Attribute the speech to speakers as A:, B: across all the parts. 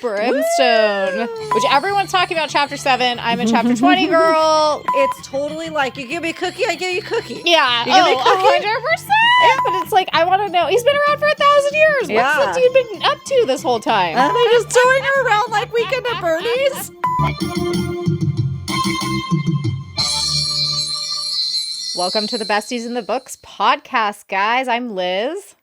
A: Brimstone, which everyone's talking about chapter 7. I'm in chapter 20, girl.
B: It's totally like, you give me a cookie, I give you a cookie.
A: Yeah.
B: You give me a cookie?
A: 100%. But it's like, I want to know. He's been around for 1,000 years.
B: Yeah.
A: What's the dude been up to this whole time?
B: And they just towing her around like Weekend at Bernie's.
A: Welcome to the Besties in the Books podcast, guys. I'm Liz.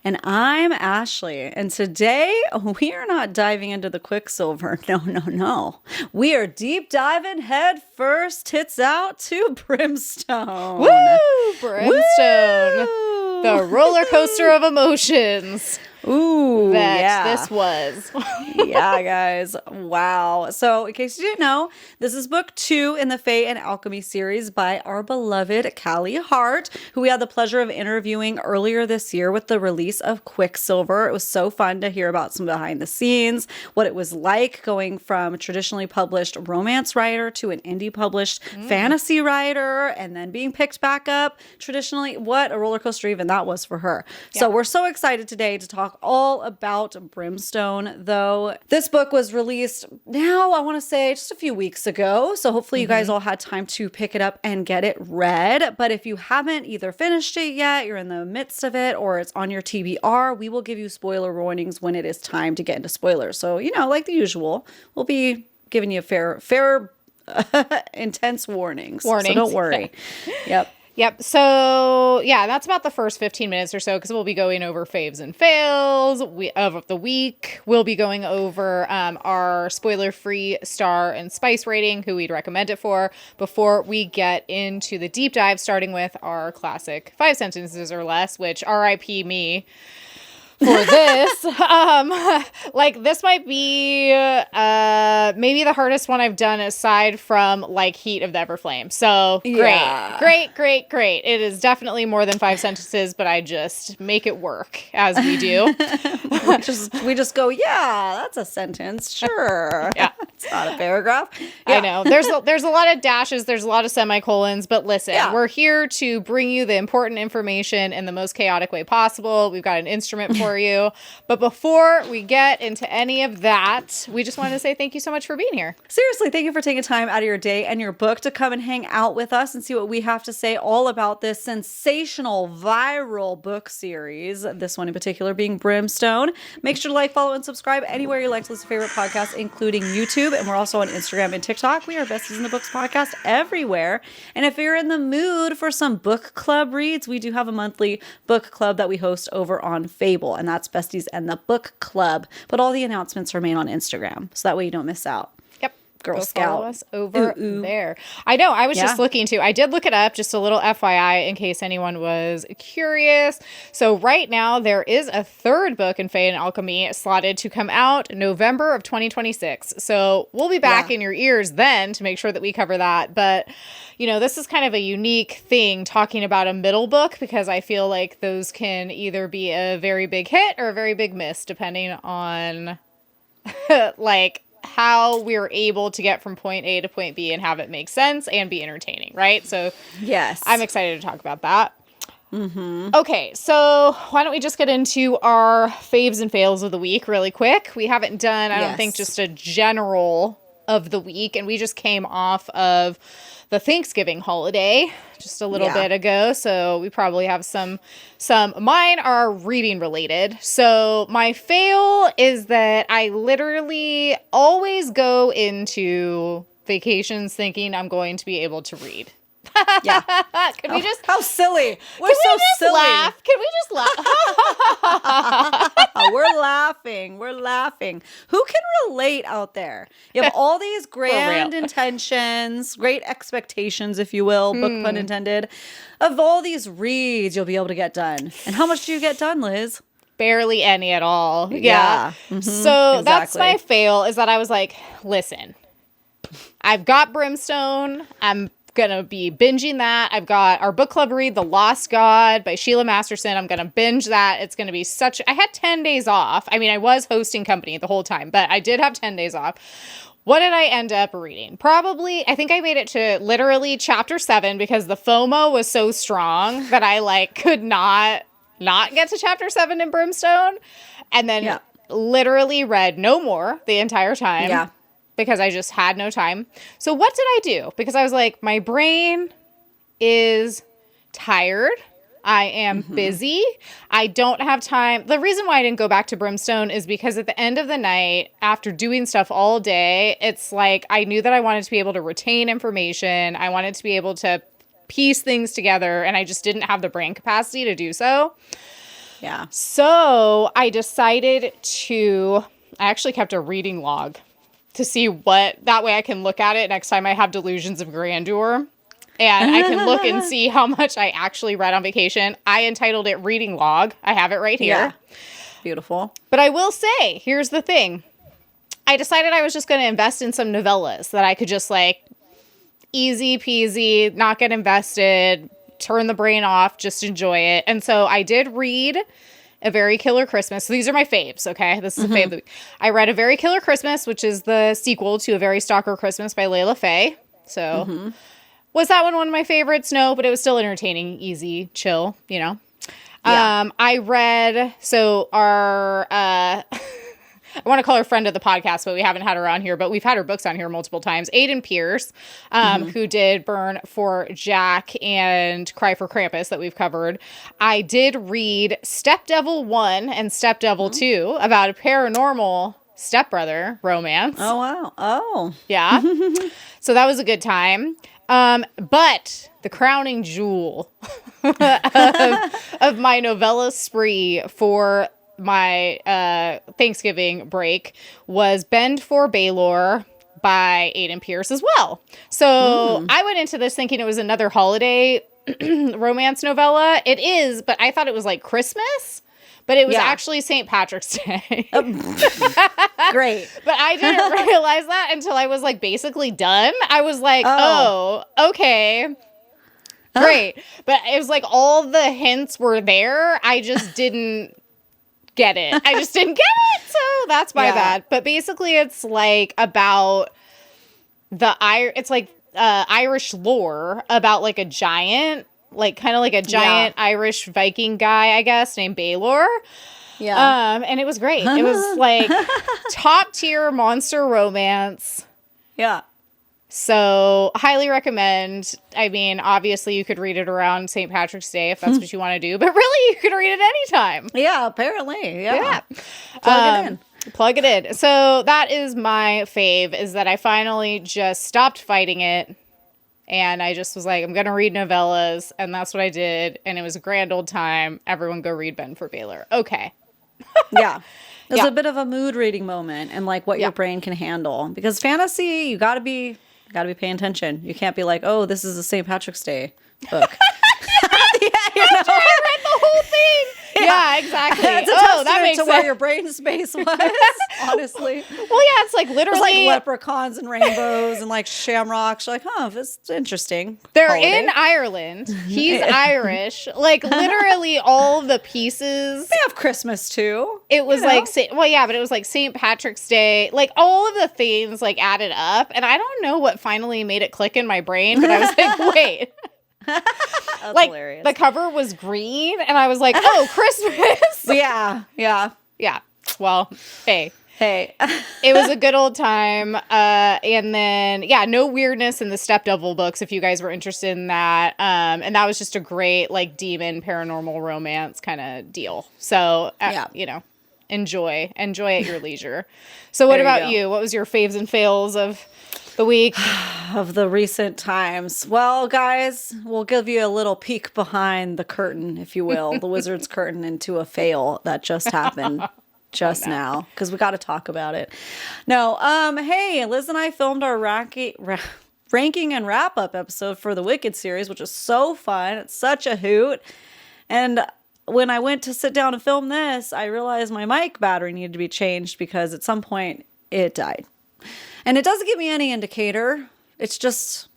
B: And I'm Ashley. And today we are not diving into the Quicksilver. No. We are deep diving head first, tits out to Brimstone.
A: Woo! Brimstone.
B: Woo!
A: The roller coaster of emotions.
B: Ooh,
A: This was.
B: Yeah, guys. Wow. So in case you didn't know, this is book 2 in the Fae and Alchemy series by our beloved Callie Hart, who we had the pleasure of interviewing earlier this year with the release of Quicksilver. It was so fun to hear about some behind the scenes, what it was like going from a traditionally published romance writer to an indie published fantasy writer, and then being picked back up traditionally. What a roller coaster even that was for her. Yeah. So we're so excited today to talk all about Brimstone, though. This book was released now, I want to say, just a few weeks ago. So hopefully you guys all had time to pick it up and get it read. But if you haven't either finished it yet, you're in the midst of it, or it's on your TBR, we will give you spoiler warnings when it is time to get into spoilers. So, like the usual, we'll be giving you fair intense warnings. So don't worry.
A: Yep. So, yeah, that's about the first 15 minutes or so, because we'll be going over faves and fails of the week. We'll be going over our spoiler-free star and spice rating, who we'd recommend it for, before we get into the deep dive, starting with our classic 5 sentences or less, which RIP me for this. This might be maybe the hardest one I've done aside from Heat of the Everflame. So great. It is definitely more than 5 sentences, but I just make it work as we do.
B: we just go, yeah, that's a sentence. Sure.
A: Yeah.
B: It's not a paragraph.
A: Yeah. I know. There's a lot of dashes. There's a lot of semicolons, but listen, we're here to bring you the important information in the most chaotic way possible. We've got an instrument for you. But before we get into any of that, we just wanted to say thank you so much for being here.
B: Seriously, thank you for taking time out of your day and your book to come and hang out with us and see what we have to say all about this sensational viral book series. This one in particular being Brimstone. Make sure to like, follow, and subscribe anywhere you like to listen to favorite podcasts, including YouTube. And we're also on Instagram and TikTok. We are Besties in the Books podcast everywhere. And if you're in the mood for some book club reads, we do have a monthly book club that we host over on Fable. And that's Besties and the Book Club. But all the announcements are made on Instagram, so that way you don't miss out.
A: Yep.
B: Girl
A: Go
B: Scout.
A: follow us over there. I know. I was just looking too. I did look it up, just a little FYI in case anyone was curious. So right now there is a 3rd book in Fae and Alchemy slotted to come out November of 2026. So we'll be back in your ears then to make sure that we cover that. But this is kind of a unique thing talking about a middle book, because I feel like those can either be a very big hit or a very big miss, depending on how we're able to get from point A to point B and have it make sense and be entertaining, right? So
B: yes,
A: I'm excited to talk about that. Okay, so why don't we just get into our faves and fails of the week really quick? We haven't done, I don't think, just a general of the week, and we just came off of the Thanksgiving holiday just a little bit ago, so we probably have some. Mine are reading related. So my fail is that I literally always go into vacations thinking I'm going to be able to read.
B: Yeah.
A: Can we just...
B: How silly. We're so silly.
A: Laugh? Can we just laugh?
B: We're laughing. Who can relate out there? You have all these grand intentions, great expectations, if you will, book pun intended, of all these reads you'll be able to get done. And how much do you get done, Liz?
A: Barely any at all. Yeah. So that's my fail, is that I was like, listen, I've got Brimstone. I'm gonna be binging that. I've got our book club read, The Lost God by Sheila Masterson. I'm gonna binge that. It's gonna be I had 10 days off. I mean, I was hosting company the whole time, but I did have 10 days off. What did I end up reading? Probably, I think I made it to literally chapter 7 because the FOMO was so strong that I could not get to chapter 7 in Brimstone. And then literally read no more the entire time.
B: Yeah.
A: Because I just had no time. So what did I do? Because I was like, my brain is tired. I am busy. I don't have time. The reason why I didn't go back to Brimstone is because at the end of the night, after doing stuff all day, it's like I knew that I wanted to be able to retain information. I wanted to be able to piece things together, and I just didn't have the brain capacity to do so.
B: Yeah.
A: So I decided I actually kept a reading log to see that way I can look at it next time I have delusions of grandeur. And I can look and see how much I actually read on vacation. I entitled it Reading Log. I have it right here.
B: Yeah. Beautiful.
A: But I will say, here's the thing. I decided I was just going to invest in some novellas that I could just like easy peasy, not get invested, turn the brain off, just enjoy it. And so I did read A Very Killer Christmas. So these are my faves, okay? This is a fave of the week. I read A Very Killer Christmas, which is the sequel to A Very Stalker Christmas by Layla Faye. So... Was that one of my favorites? No, but it was still entertaining, easy, chill, you know.
B: Yeah.
A: I read, so our, I want to call her friend of the podcast, but we haven't had her on here, but we've had her books on here multiple times. Aiden Pierce, who did Burn for Jack and Cry for Krampus that we've covered. I did read Stepdevil 1 and Stepdevil 2 about a paranormal stepbrother romance.
B: Oh, wow. Oh.
A: Yeah. So that was a good time. But the crowning jewel of my novella spree for my Thanksgiving break was Bend for Baylor by Aiden Pierce as well. So I went into this thinking it was another holiday romance novella. It is, but I thought it was like Christmas. But it was actually St. Patrick's Day.
B: Great.
A: But I didn't realize that until I was like basically done. I was like, oh okay. Great. But it was like all the hints were there. I just didn't get it. I just didn't get it. So that's my bad. But basically it's like about it's like Irish lore about like a giant, like kind of like a giant Irish Viking guy, I guess, named Baylor.
B: Yeah.
A: And it was great. It was like top tier monster romance.
B: Yeah.
A: So highly recommend. I mean, obviously you could read it around St. Patrick's Day if that's what you want to do, but really you could read it anytime.
B: Yeah, apparently. Yeah.
A: Plug it in. Plug it in. So that is my fave, is that I finally just stopped fighting it. And I just was like, I'm going to read novellas. And that's what I did. And it was a grand old time. Everyone go read Ben for Baylor. Okay.
B: Yeah. It's a bit of a mood reading moment and like what your brain can handle. Because fantasy, you gotta be paying attention. You can't be like, oh, this is a St. Patrick's Day book.
A: I read the whole thing. Yeah, exactly.
B: That's a
A: that makes
B: to
A: sense.
B: where your brain space was, honestly.
A: Well, yeah, it's like literally.
B: It's like leprechauns and rainbows and like shamrocks. You're like, huh, this is interesting.
A: They're
B: holiday.
A: in Ireland. He's Irish. Like literally all the pieces.
B: They have Christmas too.
A: It was like, but it was like St. Patrick's Day. Like all of the things like added up. And I don't know what finally made it click in my brain, but I was like, wait.
B: That's
A: like
B: hilarious.
A: the cover was green and I was like, oh, Christmas.
B: Yeah.
A: Well, hey
B: It
A: was a good old time. And then no weirdness in the Stepdevil books if you guys were interested in that. And that was just a great like demon paranormal romance kind of deal. So enjoy at your leisure. So what about you? What was your faves and fails of the week?
B: Of the recent times. Well, guys, we'll give you a little peek behind the curtain, if you will, the wizard's curtain into a fail that just happened now, because we got to talk about it. No, hey, Liz and I filmed our ranking and wrap up episode for the Wicked series, which is so fun. It's such a hoot. And when I went to sit down and film this, I realized my mic battery needed to be changed because at some point it died. And it doesn't give me any indicator. It's just,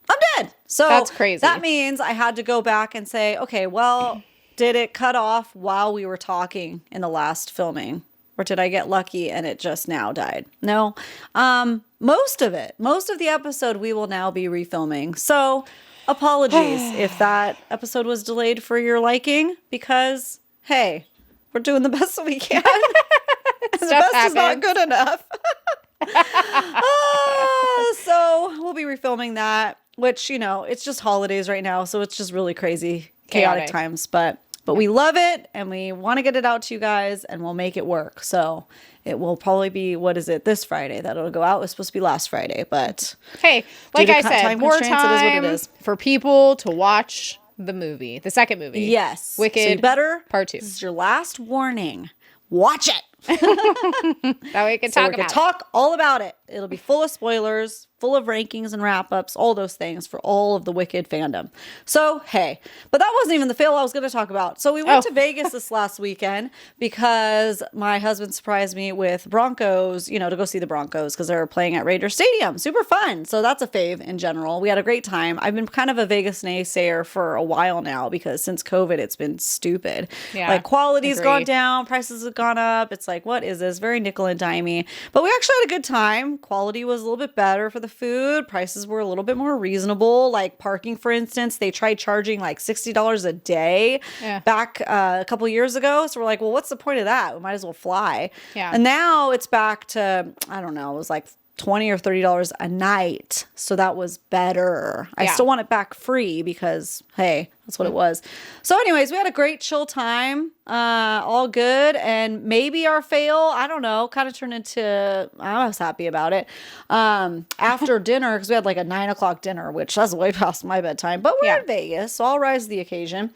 B: I'm dead. So
A: that's crazy.
B: That means I had to go back and say, okay, well, did it cut off while we were talking in the last filming? Or did I get lucky and it just now died? No. Most of the episode we will now be refilming. So apologies if that episode was delayed for your liking, because, hey, we're doing the best that we can. the best is not good enough. So we'll be refilming that, which, you know, it's just holidays right now. So it's just really crazy, chaotic times. But we love it and we want to get it out to you guys and we'll make it work. So it will probably be, what is it, this Friday that it'll go out. It was supposed to be last Friday, but
A: hey, like I said, more
B: it is
A: time
B: what it is.
A: for people to watch the movie, the second movie.
B: Yes.
A: Wicked.
B: So you better,
A: Part 2.
B: This is your last warning. Watch it.
A: That way we can talk about it.
B: Talk all about it. It'll be full of spoilers, full of rankings and wrap-ups, all those things for all of the Wicked fandom. So, hey. But that wasn't even the fail I was going to talk about. So we went to Vegas this last weekend because my husband surprised me with Broncos, you know, to go see the Broncos because they were playing at Raider Stadium. Super fun. So that's a fave in general. We had a great time. I've been kind of a Vegas naysayer for a while now because since COVID, it's been stupid.
A: Yeah,
B: like quality's
A: agreed.
B: gone down, prices have gone up. It's like, what is this? Very nickel and dimey. But we actually had a good time. Quality was a little bit better for the food. Prices were a little bit more reasonable. Like parking, for instance, they tried charging like $60 a day back a couple years ago. So we're like, well, what's the point of that? We might as well fly.
A: Yeah.
B: And now it's back to, I don't know, it was like $20 or $30 a night. So that was better. I still want it back free because, hey, that's what it was. So anyways, we had a great chill time. All good. And maybe our fail, I don't know, kind of turned into, I was happy about it. After dinner, because we had like a 9 o'clock dinner, which that's way past my bedtime, but we're in Vegas, so I'll rise to the occasion.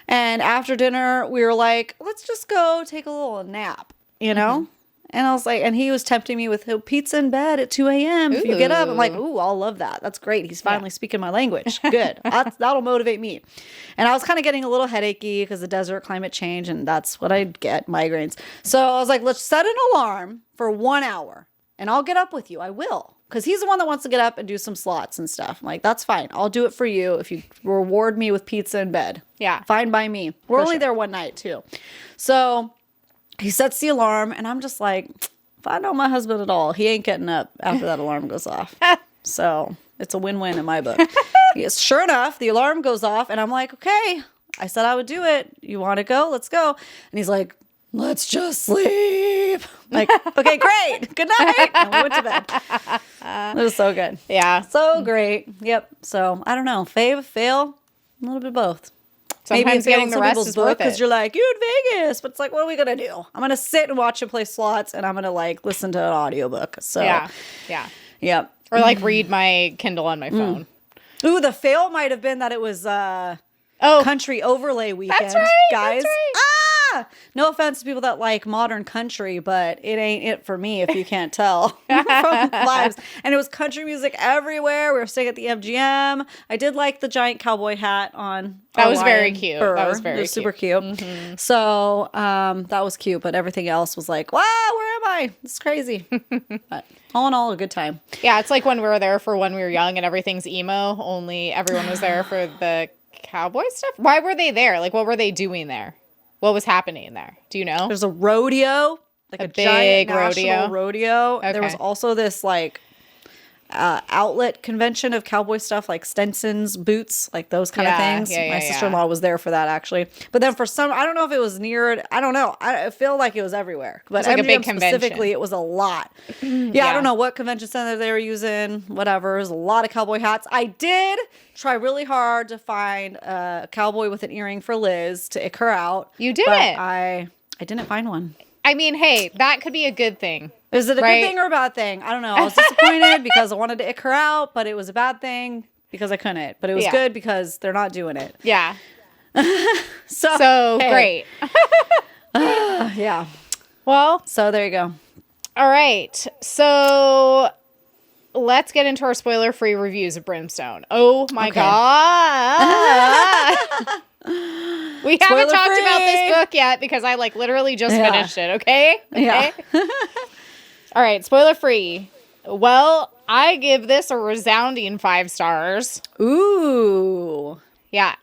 B: And after dinner, we were like, let's just go take a little nap, you know? And I was like, and he was tempting me with pizza in bed at 2 a.m. If you get up, I'm like, ooh, I'll love that. That's great. He's finally speaking my language. Good. That'll motivate me. And I was kind of getting a little headachy because the desert, climate change, and that's what I get, migraines. So I was like, let's set an alarm for 1 hour and I'll get up with you. I will. Because he's the one that wants to get up and do some slots and stuff. I'm like, that's fine. I'll do it for you if you reward me with pizza in bed.
A: Yeah.
B: Fine by me. We're only there one night too. So he sets the alarm, and I'm just like, if I know my husband at all, he ain't getting up after that alarm goes off. So it's a win-win in my book. Yes, sure enough, the alarm goes off, and I'm like, okay, I said I would do it. You want to go? Let's go. And he's like, let's just sleep. Like, okay, great. Good night. And we went to bed. It was so good.
A: Yeah.
B: So great. Yep. So I don't know. Fave, fail, a little bit of both.
A: Sometimes getting the rest is worth it.
B: Because you're like, you're in Vegas. But it's like, what are we going to do? I'm going to sit and watch you play slots and I'm going to like listen to an audiobook. So
A: Yeah.
B: Yep.
A: Or like read my Kindle on my phone.
B: Ooh, the fail might have been that it was country overlay weekend.
A: That's right,
B: guys.
A: that's right.
B: No offense to people that like modern country, but it ain't it for me if you can't tell from vibes. And it was country music everywhere. We were staying at the MGM. I did like the giant cowboy hat on.
A: That was very cute. That was very cute.
B: Super cute. Mm-hmm. So that was cute, but everything else was like, wow, where am I? It's crazy. But all in all, a good time.
A: Yeah, it's like when we were there for when we were young and everything's emo, only everyone was there for the cowboy stuff. Why were they there? Like, what were they doing there? What was happening there? Do you know?
B: There's a rodeo, like a giant national rodeo.
A: Okay.
B: There was also this like outlet convention of cowboy stuff, like Stenson's boots, like those kind of things. My sister-in-law was there for that actually. But then for some, I don't know if it was near it. I don't know. I feel like it was everywhere. But
A: like
B: MGM
A: a big convention.
B: Specifically, it was a lot. I don't know what convention center they were using. Whatever. It was a lot of cowboy hats. I did try really hard to find a cowboy with an earring for Liz to ick her out.
A: You did
B: but
A: it.
B: I didn't find one.
A: I mean, hey, that could be a good thing.
B: Is it a good thing or a bad thing? I don't know. I was disappointed because I wanted to ick her out, but it was a bad thing because I couldn't. But it was good because they're not doing it.
A: Yeah.
B: So
A: great.
B: Yeah.
A: Well,
B: so there you go.
A: All right. So let's get into our spoiler-free reviews of Brimstone. Oh my God. We haven't talked about this book yet because I like literally just finished it. Okay.
B: Yeah.
A: All right. Spoiler free. Well, I give this a resounding 5 stars.
B: Ooh.
A: Yeah.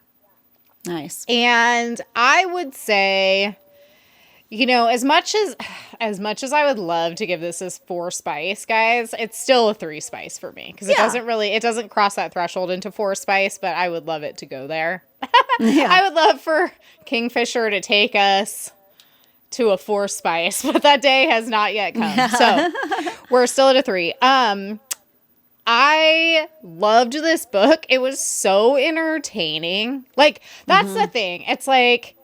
B: Nice.
A: And I would say, you know, as much as I would love to give this as 4 spice, guys, it's still a 3 spice for me because it doesn't cross that threshold into 4 spice, but I would love it to go there. I would love for Kingfisher to take us to a 4 spice, but that day has not yet come. So we're still at a 3. I loved this book. It was so entertaining. Like, that's the thing. It's like,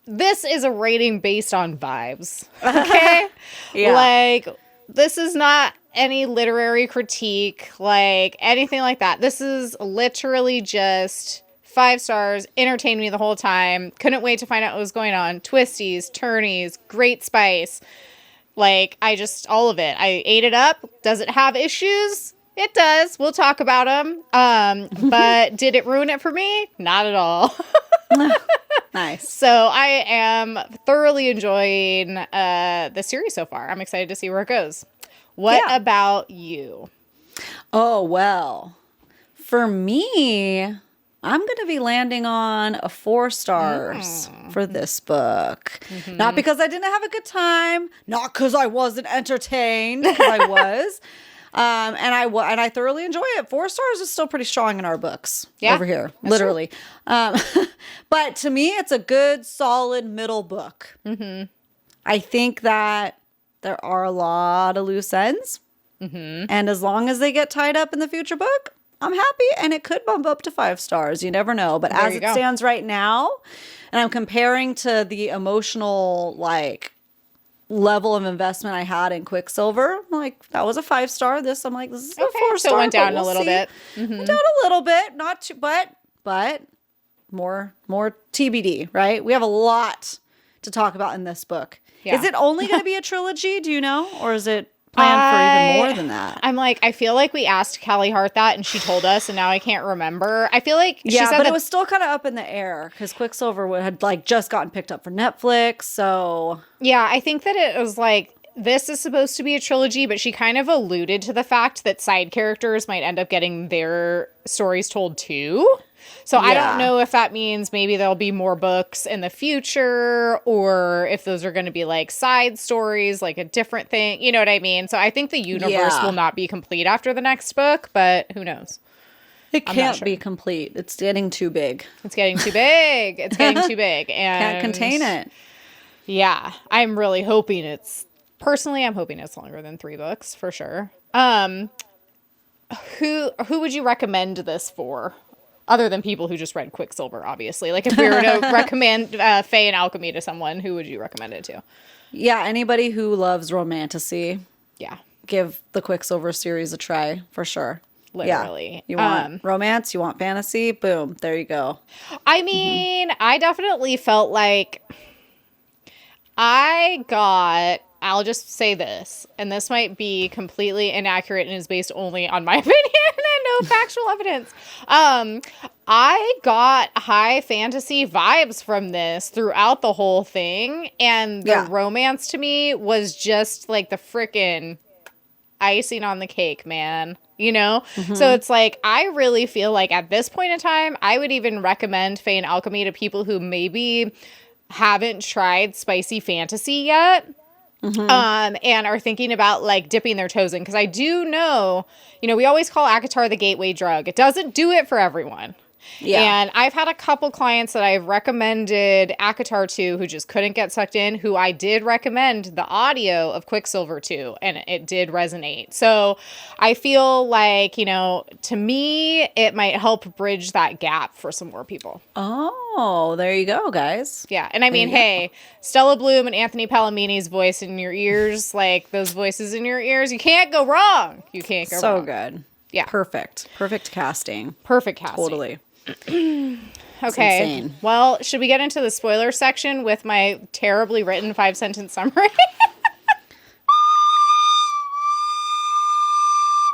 A: this is a rating based on vibes. Okay?
B: Yeah.
A: Like, this is not any literary critique, like anything like that. This is literally just 5 stars, entertained me the whole time. Couldn't wait to find out what was going on. Twisties, turnies, great spice. Like, all of it. I ate it up. Does it have issues? It does. We'll talk about them. But did it ruin it for me? Not at all.
B: Nice.
A: So I am thoroughly enjoying the series so far. I'm excited to see where it goes. What about you?
B: Oh, well, for me, I'm going to be landing on a 4 stars for this book. Not because I didn't have a good time, not because I wasn't entertained, because I was. And I thoroughly enjoy it. 4 stars is still pretty strong in our books over here, literally. But to me, it's a good, solid middle book. I think that there are a lot of loose ends. And as long as they get tied up in the future book, I'm happy. And it could bump up to 5 stars. You never know. But as it stands right now, and I'm comparing to the emotional, like, level of investment I had in Quicksilver, I'm like, that was a 5 star. This, I'm like, this is a 4 star.
A: So it went down a little bit.
B: Went down a little bit. Not too, but more TBD, right? We have a lot to talk about in this book.
A: Yeah.
B: Is it only going to be a trilogy? Do you know? Or is it planned for even more than that?
A: I'm like, I feel like we asked Callie Hart that and she told us and now I can't remember. I feel like she said
B: but it was still kind of up in the air because Quicksilver had like just gotten picked up for Netflix. So
A: yeah, I think that it was like, this is supposed to be a trilogy, but she kind of alluded to the fact that side characters might end up getting their stories told too. So I don't know if that means maybe there'll be more books in the future or if those are going to be like side stories, like a different thing. You know what I mean? So I think the universe will not be complete after the next book, but who knows?
B: It can't be complete. It's getting too big.
A: It's getting too big. It's getting too big. And
B: can't contain it.
A: Yeah. I'm really hoping personally, I'm hoping it's longer than 3 books for sure. Who would you recommend this for? Other than people who just read Quicksilver, obviously. Like, if we were to recommend Fae and Alchemy to someone, who would you recommend it to?
B: Yeah, anybody who loves Romantasy.
A: Yeah.
B: Give the Quicksilver series a try, for sure.
A: Literally.
B: Yeah. You want romance, you want fantasy, boom, there you go.
A: I mean, I definitely felt like I'll just say this, and this might be completely inaccurate and is based only on my opinion and no factual evidence. I got high fantasy vibes from this throughout the whole thing, and the romance to me was just like the frickin' icing on the cake, man. You know? So it's like, I really feel like at this point in time, I would even recommend Fae and Alchemy to people who maybe haven't tried spicy fantasy yet. And are thinking about like dipping their toes in. Because I do know, we always call Akatar the gateway drug. It doesn't do it for everyone. Yeah. And I've had a couple clients that I've recommended Akatar to who just couldn't get sucked in, who I did recommend the audio of Quicksilver to, and it did resonate. So I feel like, to me, it might help bridge that gap for some more people.
B: Oh, there you go, guys.
A: Yeah. And I mean, hey, Stella Bloom and Anthony Palomini's voice in your ears, like those voices in your ears, you can't go wrong. You can't go wrong.
B: So good.
A: Yeah.
B: Perfect casting.
A: Perfect casting.
B: Totally.
A: Okay. Well, should we get into the spoiler section with my terribly written 5-sentence summary?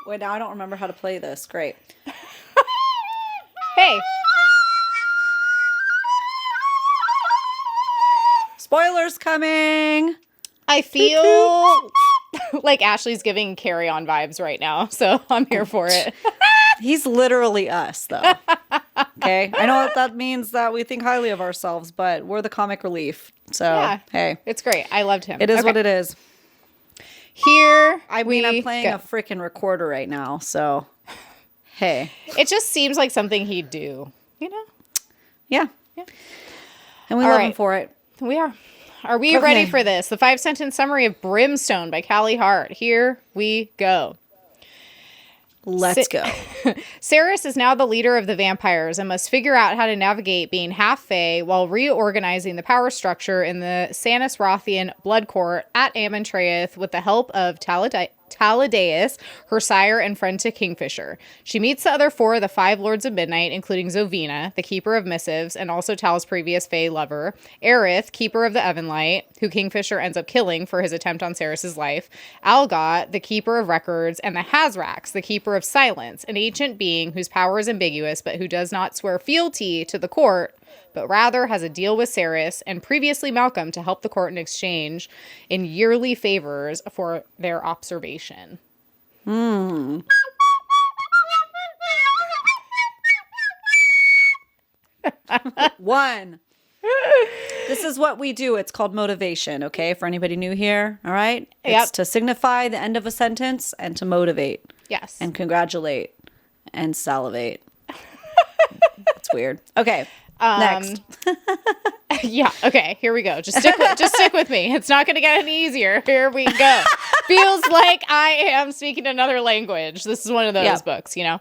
B: Wait, now I don't remember how to play this. Great.
A: Hey.
B: Spoilers coming.
A: I feel like Ashley's giving Carrion vibes right now, so I'm here for it.
B: He's literally us, though. Okay? I know that means that we think highly of ourselves, but we're the comic relief. So, hey.
A: It's great. I loved him.
B: It is what it is.
A: Here,
B: I'm playing a freaking recorder right now, so, hey.
A: It just seems like something he'd do,
B: Yeah. And we love him for it.
A: We are. Are we ready for this? The 5-sentence summary of Brimstone by Callie Hart. Here we go.
B: Let's go.
A: Ceres is now the leader of the vampires and must figure out how to navigate being half fae while reorganizing the power structure in the Sanus Rothian blood court at Amontreath with the help of Taladeus, her sire and friend to Kingfisher. She meets the other 4 of the 5 Lords of Midnight, including Zovina, the Keeper of Missives, and also Tal's previous fae lover, Aerith, Keeper of the Evenlight, who Kingfisher ends up killing for his attempt on Ceres' life, Algot, the Keeper of Records, and the Hazrax, the Keeper of Silence, an ancient being whose power is ambiguous but who does not swear fealty to the court, but rather has a deal with Ceres and previously Malcolm to help the court in exchange in yearly favors for their observation.
B: One. This is what we do. It's called motivation, okay? For anybody new here, all right? It's to signify the end of a sentence and to motivate.
A: Yes.
B: And congratulate and salivate. That's weird. Okay. Next.
A: Yeah. Okay. Here we go. Just stick with me. It's not going to get any easier. Here we go. Feels like I am speaking another language. This is one of those books, you know.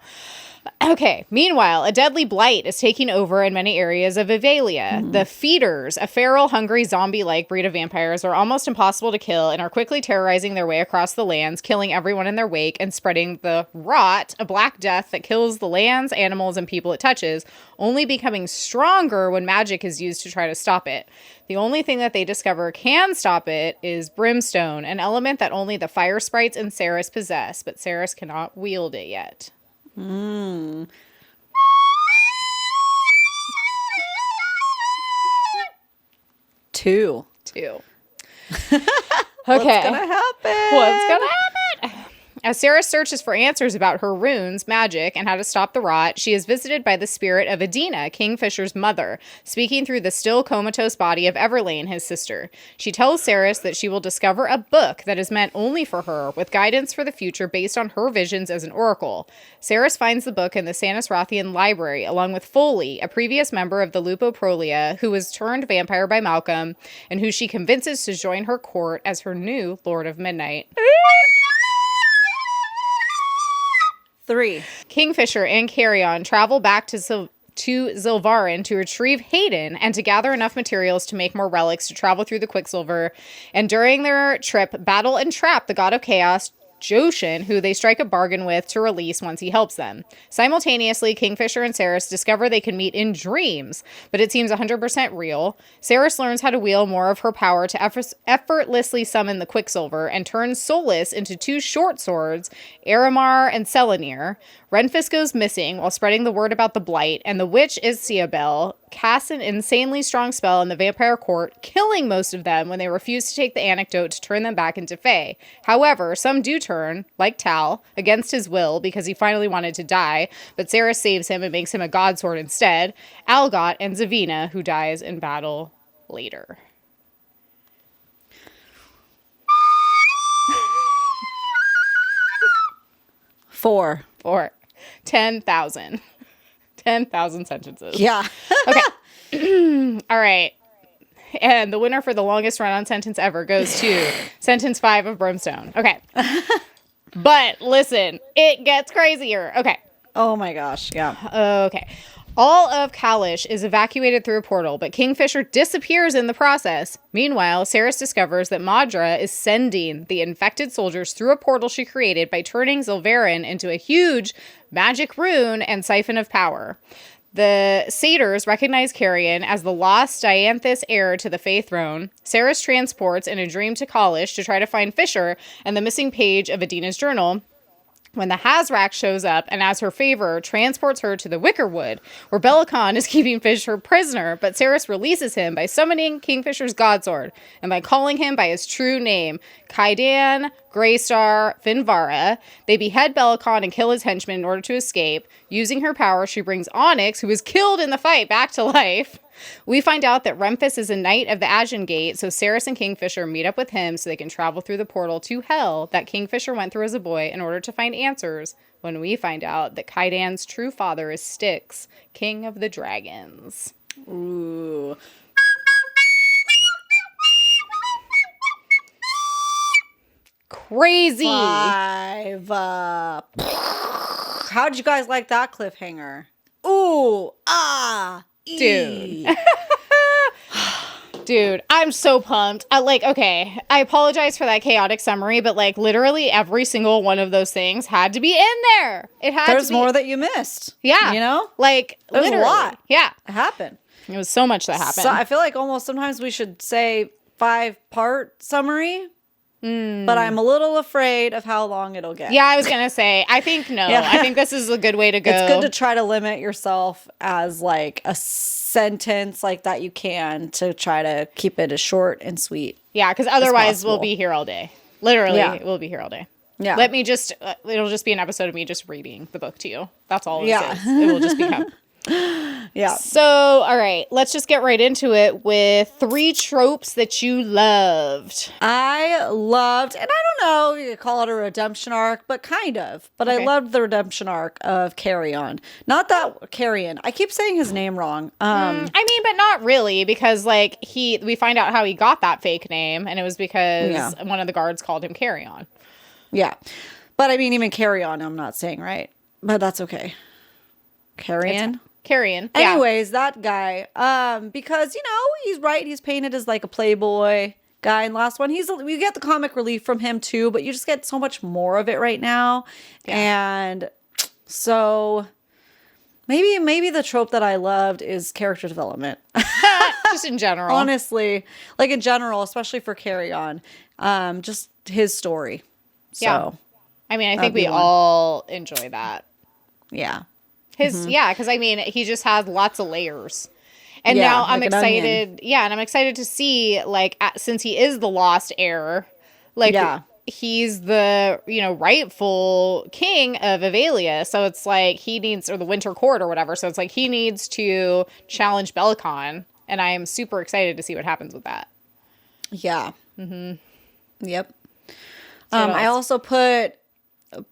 A: Okay. Meanwhile, a deadly blight is taking over in many areas of Evalia. The Feeders, a feral, hungry, zombie-like breed of vampires, are almost impossible to kill and are quickly terrorizing their way across the lands, killing everyone in their wake and spreading the rot, a black death that kills the lands, animals, and people it touches, only becoming stronger when magic is used to try to stop it. The only thing that they discover can stop it is Brimstone, an element that only the fire sprites and Ceres possess, but Ceres cannot wield it yet.
B: 2.
A: Okay.
B: What's gonna happen?
A: As Ceres searches for answers about her runes, magic, and how to stop the rot, she is visited by the spirit of Adina, Kingfisher's mother, speaking through the still comatose body of Everlane, his sister. She tells Ceres that she will discover a book that is meant only for her, with guidance for the future based on her visions as an oracle. Ceres finds the book in the Sanus Rothian library, along with Foley, a previous member of the Lupoprolia, who was turned vampire by Malcolm, and who she convinces to join her court as her new Lord of Midnight.
B: 3.
A: Kingfisher and Carrion travel back to Zilvarin to retrieve Hayden and to gather enough materials to make more relics to travel through the Quicksilver. And during their trip, battle and trap the god of chaos, Joshin, who they strike a bargain with to release once he helps them. Simultaneously, Kingfisher and Ceres discover they can meet in dreams, but it seems 100% real. Ceres learns how to wield more of her power to effortlessly summon the Quicksilver and turns Solus into 2 short swords, Aramar and Selenir. Renfis goes missing while spreading the word about the blight, and the witch Isabel casts an insanely strong spell in the vampire court, killing most of them when they refuse to take the antidote to turn them back into fae. However, some do turn, like Tal, against his will because he finally wanted to die, but Ceres saves him and makes him a god sword instead. Algot and Zavina, who dies in battle later.
B: Four.
A: 10,000. 10,000 sentences.
B: Yeah.
A: Okay. All right. And the winner for the longest run-on sentence ever goes to sentence 5 of Brimstone. Okay. But listen, it gets crazier. Okay.
B: Oh my gosh. Yeah.
A: Okay. All of Kalish is evacuated through a portal, but Kingfisher disappears in the process. Meanwhile, Ceres discovers that Madra is sending the infected soldiers through a portal she created by turning Zilvarin into a huge magic rune and siphon of power. The satyrs recognize Carrion as the lost Dianthus heir to the Fae throne. Ceres transports in a dream to Kalish to try to find Fisher and the missing page of Adina's journal, when the Hazrax shows up and, as her favor, transports her to the Wickerwood, where Bellicon is keeping Fisher prisoner, but Ceres releases him by summoning Kingfisher's godsword and by calling him by his true name, Kaidan Greystar Finvara. They behead Bellicon and kill his henchmen in order to escape. Using her power, she brings Onyx, who was killed in the fight, back to life. We find out that Renfis is a knight of the Ashen Gate, so Ceres and Kingfisher meet up with him so they can travel through the portal to Hell that Kingfisher went through as a boy in order to find answers, when we find out that Kaidan's true father is Styx, king of the dragons.
B: Ooh.
A: Crazy.
B: 5. How'd you guys like that cliffhanger? Ooh,
A: Dude. Dude, I'm so pumped. Okay, I apologize for that chaotic summary, but like literally every single one of those things had to be in there. It had
B: There's
A: to be.
B: more that you missed.
A: Yeah.
B: You know?
A: Like,
B: There's
A: literally.
B: a lot.
A: Yeah.
B: It happened.
A: It was so much that happened.
B: So I feel like almost sometimes we should say 5-part summary, but I'm a little afraid of how long it'll get.
A: Yeah, I was going to say, I think no.
B: Yeah.
A: I think this is a good way to go.
B: It's good to try to limit yourself as like a sentence like that you can to try to keep it as short and sweet.
A: Yeah, because otherwise we'll
B: possible.
A: be here all day. Literally,
B: Yeah.
A: we'll be here all day.
B: Yeah.
A: Let me just, it'll just be an episode of me just reading the book to you. That's all it
B: Yeah.
A: is. It will just become.
B: Yeah.
A: So, all right, let's just get right into it with 3 tropes that you loved.
B: I loved, and I don't know, you could call it a redemption arc, but kind of. But I
A: Okay.
B: loved the redemption arc of Carrion. Not that Carrion. I keep saying his name wrong.
A: I mean, but not really, because like we find out how he got that fake name, and it was because one of the guards called him Carrion.
B: Yeah. But I mean, even Carrion, I'm not saying right. But that's okay. Carrion.
A: Carrion. Yeah.
B: Anyways, that guy, because, you know, he's right. He's painted as like a playboy guy in the last one. We get the comic relief from him too, but you just get so much more of it right now.
A: Yeah.
B: And so maybe the trope that I loved is character development.
A: Just in general.
B: Honestly, like in general, especially for Carrion, just his story. So,
A: Yeah. I mean, I think
B: be
A: we
B: one.
A: all enjoy that.
B: yeah.
A: Yeah, because I mean, he just has lots of layers. And
B: Yeah,
A: now I'm
B: like an onion.
A: excited. Yeah, and I'm excited to see, like, since he is the lost heir, like,
B: Yeah.
A: he's the, rightful king of Avelia. So it's like he needs, or the Winter Court or whatever. So it's like he needs to challenge Bellicon. And I am super excited to see what happens with that.
B: Yeah. Yep.
A: what
B: I
A: else?
B: also put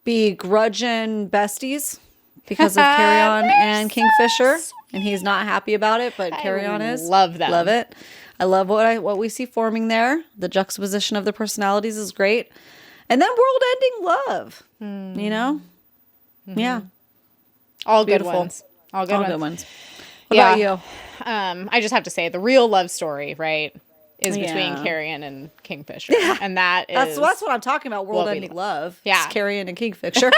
B: begrudging besties because of Carrion and Kingfisher, and he's not happy about it, but Carrion is.
A: love them.
B: Love it. I love what we see forming there. The juxtaposition of the personalities is great, and then world-ending love. You know, yeah,
A: All good
B: Beautiful.
A: ones. All good
B: all
A: ones.
B: good ones. What about you?
A: I just have to say the real love story, right, is between
B: Yeah.
A: Carrion and Kingfisher. And that is
B: That's what I'm talking about. World-ending love.
A: Yeah.
B: It's Carrion and Kingfisher.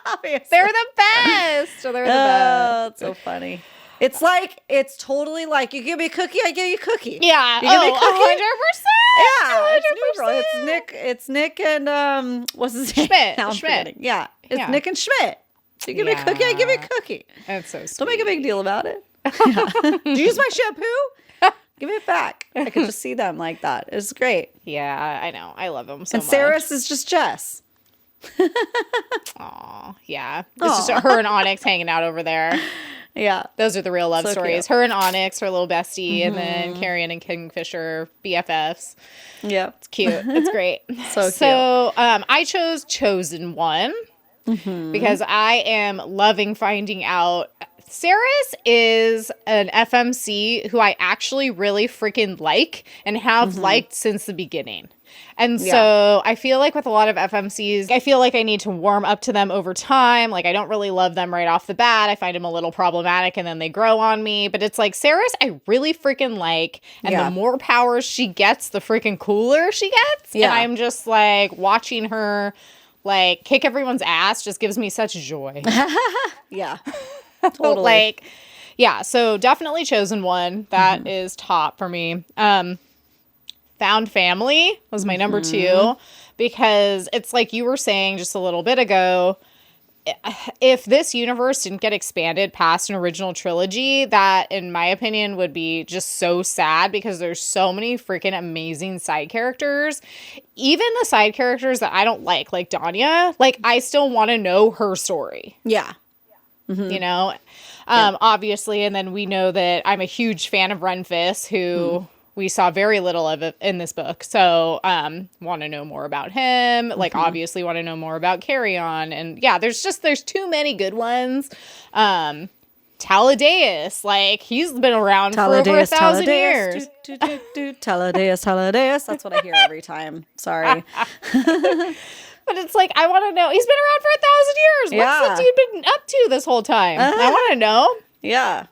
B: Obviously.
A: they're the best. They're the best.
B: Oh, it's so funny. It's totally like you give me a cookie, I give you a cookie.
A: Yeah.
B: You give me a cookie?
A: 100%.
B: Yeah, it's neutral. It's Nick and what's his name?
A: Schmidt.
B: Now I'm
A: Schmidt.
B: forgetting. Yeah, it's
A: Yeah.
B: Nick and Schmidt. You give me a cookie, I give you a
A: Yeah.
B: cookie.
A: That's so sweet.
B: Don't make a big deal about it. Yeah. Did you use my shampoo? Give it back. I could just see them like that. It's great.
A: Yeah, I know. I love them so
B: And
A: much.
B: Saris is just Jess.
A: Aw, yeah. It's just her and Onyx hanging out over there.
B: Yeah.
A: Those are the real love
B: So
A: stories.
B: cute. Mm-hmm.
A: Her and Onyx, her little bestie, and then Carrion and Kingfisher, BFFs.
B: Yeah.
A: Cute. It's great.
B: So cute.
A: So I chose Chosen One because I am loving finding out. Saris is an FMC who I actually really freaking like and have liked since the beginning. And so I feel like with a lot of FMCs, I feel like I need to warm up to them over time. Like I don't really love them right off the bat. I find them a little problematic and then they grow on me. But it's like Saris, I really freaking like. And
B: Yeah.
A: the more powers she gets, the freaking cooler she gets.
B: Yeah.
A: And I'm just like watching her like kick everyone's ass just gives me such joy.
B: Yeah. Totally.
A: Like, yeah, so definitely Chosen One. That is top for me. Found Family was my number 2 because it's like you were saying just a little bit ago, if this universe didn't get expanded past an original trilogy, that in my opinion would be just so sad because there's so many freaking amazing side characters. Even the side characters that I don't like Danya, like I still want to know her story.
B: Yeah.
A: You know, obviously. And then we know that I'm a huge fan of Renfis, who we saw very little of in this book. So want to know more about him. Like, obviously want to know more about Carrion. And yeah, there's too many good ones. Taladeus, like he's been around for over 1,000 years.
B: Taladeus. That's what I hear every time. Sorry.
A: But it's like, I want to know. He's been around for 1,000 years. What's the dude been up to this whole time? I want to know.
B: Yeah.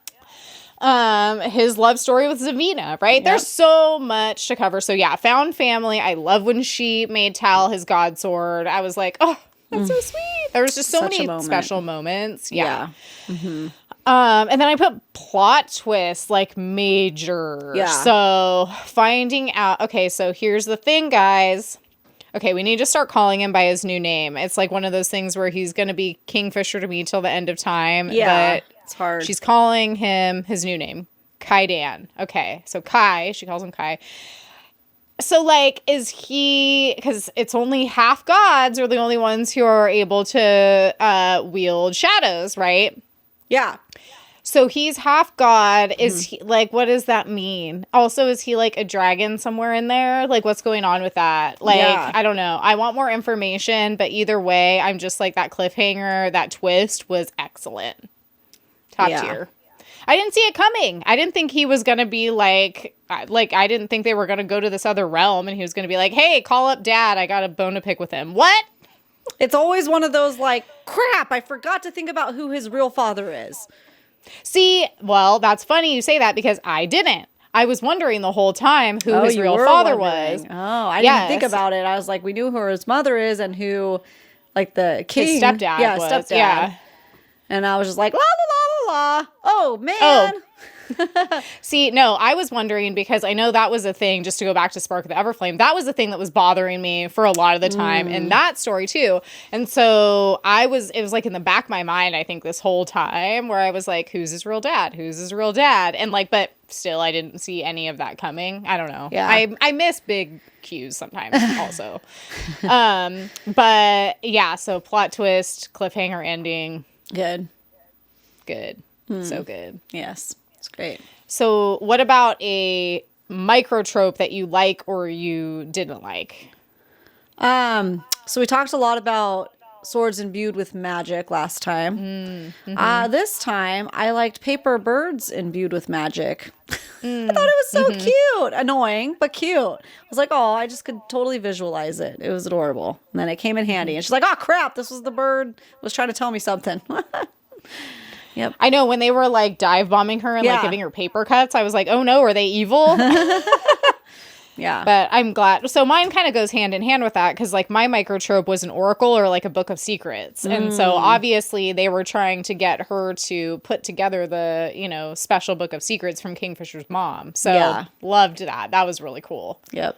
A: His love story with Zavina, right? Yep. There's so much to cover. So yeah, found family. I love when she made Tal his god sword. I was like, oh, that's so sweet. There was just so many special moments. Yeah. Mm-hmm. And then I put plot twist, like major. Yeah. So finding out. Okay, so here's the thing, guys. Okay, we need to start calling him by his new name. It's like one of those things where he's going to be Kingfisher to me till the end of time.
B: Yeah,
A: but
B: it's hard.
A: She's calling him his new name, Kaidan. Okay, so Kai, she calls him Kai. So, like, is he, because it's only half gods are the only ones who are able to wield shadows, right?
B: Yeah.
A: So he's half god. Is he, like, what does that mean? Also, is he like a dragon somewhere in there? Like, what's going on with that? Like, I don't know. I want more information, but either way, I'm just like, that cliffhanger, that twist was excellent. Top tier. I didn't see it coming. I didn't think he was going to be like, I didn't think they were going to go to this other realm and he was going to be like, hey, call up dad. I got a bone to pick with him. What?
B: It's always one of those like, crap, I forgot to think about who his real father is.
A: See, well, that's funny you say that because I didn't. I was wondering the whole time who his real father was.
B: Oh, I didn't think about it. I was like, we knew who his mother is and who, like, the king.
A: His stepdad was. Stepdad. Yeah.
B: And I was just like, la, la, la, la, la. Oh, man. Oh.
A: See, no, I was wondering because I know that was a thing, just to go back to Spark of the Everflame, that was the thing that was bothering me for a lot of the time in that story too. And so it was like in the back of my mind, I think this whole time where I was like, who's his real dad? Who's his real dad? And like, but still I didn't see any of that coming. I don't know. Yeah. I miss big cues sometimes also. But yeah, so plot twist, cliffhanger ending.
B: Good.
A: So good.
B: Yes. Great.
A: So what about a microtrope that you like or you didn't like?
B: So we talked a lot about swords imbued with magic last time. This time I liked paper birds imbued with magic. I thought it was so cute. Annoying, but cute. I was like, oh, I just could totally visualize it. It was adorable. And then it came in handy. And she's like, oh, crap, this was the bird was trying to tell me something. Yep.
A: I know when they were like dive bombing her and like giving her paper cuts, I was like, oh no, are they evil?
B: Yeah.
A: But I'm glad. So mine kind of goes hand in hand with that because like my microtrope was an oracle or like a book of secrets. And so obviously they were trying to get her to put together the, you know, special book of secrets from Kingfisher's mom. So loved that. That was really cool.
B: Yep.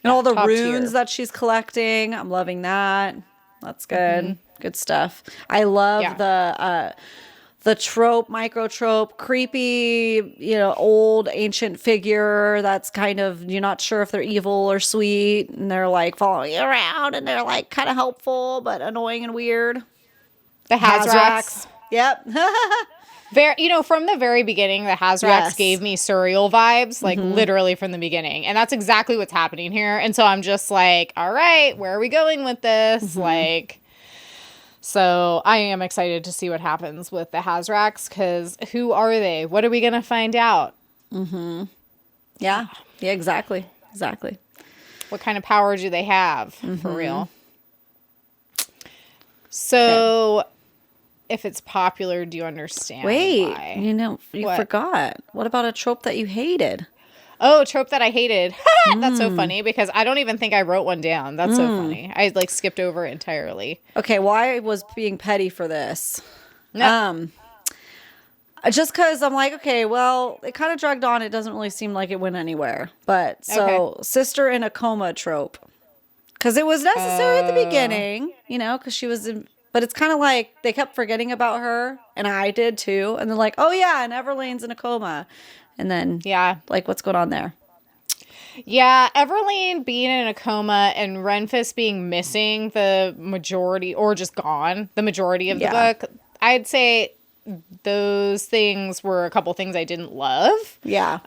B: And all the runes that she's collecting. I'm loving that. That's good. Good stuff. I love the trope, microtrope, creepy, you know, old ancient figure that's kind of, you're not sure if they're evil or sweet, and they're like following you around, and they're like kind of helpful but annoying and weird.
A: The Hazraks.
B: Yep.
A: You know, from the very beginning, the Hazraks gave me surreal vibes, like literally from the beginning. And that's exactly what's happening here. And so I'm just like, all right, where are we going with this? Like... So I am excited to see what happens with the Hazraks because who are they? What are we going to find out?
B: Yeah, exactly.
A: What kind of power do they have for real? So if it's popular, do you understand why?
B: You know, you forgot. What about a trope that you hated?
A: Oh, a trope that I hated. That's so funny because I don't even think I wrote one down. That's so funny. I like skipped over it entirely.
B: Okay, well, I was being petty for this.
A: No.
B: Just because I'm like, okay, well, it kind of dragged on. It doesn't really seem like it went anywhere. But so sister in a coma trope. Because it was necessary at the beginning, you know, because she was in... But it's kind of like they kept forgetting about her, and I did too. And they're like, oh, yeah, and Everlane's in a coma. And then, like, what's going on there?
A: Yeah, Everlane being in a coma and Renfis being missing the majority, or just gone, the majority of the book, I'd say those things were a couple things I didn't love.
B: Yeah.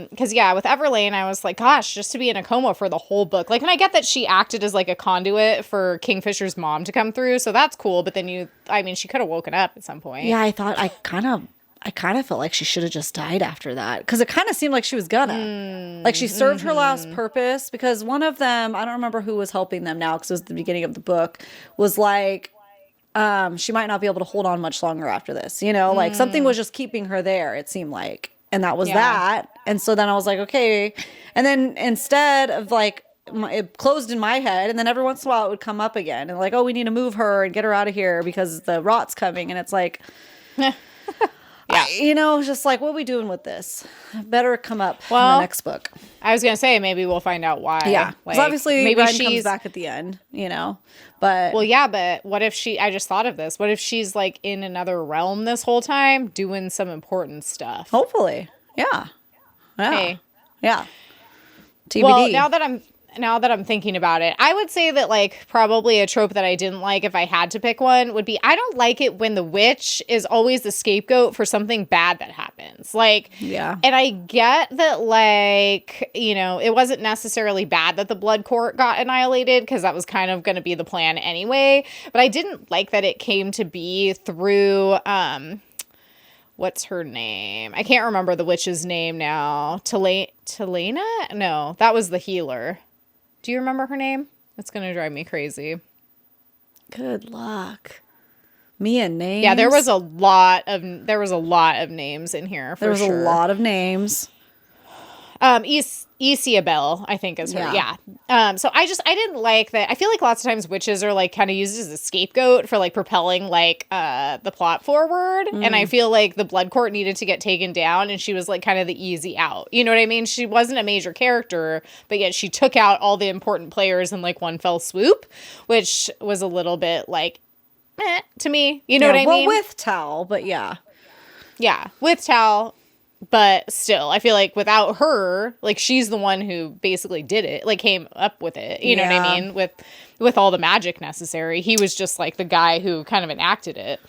A: Because, with Everlane, I was like, gosh, just to be in a coma for the whole book. Like, and I get that she acted as, like, a conduit for Kingfisher's mom to come through, so that's cool. But then she could have woken up at some point.
B: Yeah, I thought I kind of I kind of felt like she should have just died after that, because it kind of seemed like she was gonna. Like, she served her last purpose, because one of them, I don't remember who was helping them now, because it was the beginning of the book, was like, she might not be able to hold on much longer after this. You know, like something was just keeping her there, it seemed like. And that was that. And so then I was like, okay. And then instead of like, it closed in my head, and then every once in a while it would come up again. And like, oh, we need to move her and get her out of here because the rot's coming. And it's like... you know, just like, what are we doing with this? Better come up in the next book.
A: I was gonna say, maybe we'll find out why.
B: Yeah,
A: like,
B: obviously
A: maybe
B: Ren
A: she's
B: comes back at the end, you know. But
A: but what if I just thought of this. What if she's like in another realm this whole time doing some important stuff?
B: Hopefully. Yeah.
A: Hey.
B: Yeah. TBD.
A: Well, now that I'm thinking about it, I would say that like probably a trope that I didn't like, if I had to pick one, would be, I don't like it when the witch is always the scapegoat for something bad that happens. Like,
B: yeah.
A: And I get that, like, you know, it wasn't necessarily bad that the blood court got annihilated, because that was kind of going to be the plan anyway. But I didn't like that it came to be through, what's her name? I can't remember the witch's name now. Telena? No, that was the healer. Do you remember her name? It's going to drive me crazy.
B: Good luck. Me and names.
A: Yeah, there was a lot of names in here.
B: There was a lot of names.
A: Isabel, I think is her. Yeah. So I didn't like that. I feel like lots of times witches are like kind of used as a scapegoat for like propelling like the plot forward. And I feel like the blood court needed to get taken down, and she was like kind of the easy out. You know what I mean? She wasn't a major character, but yet she took out all the important players in like one fell swoop, which was a little bit like to me. You know what I mean?
B: Well, with Tal, but yeah.
A: Yeah, with Tal. But still, I feel like without her, like, she's the one who basically did it, like came up with it. You know what I mean? With all the magic necessary. He was just like the guy who kind of enacted it.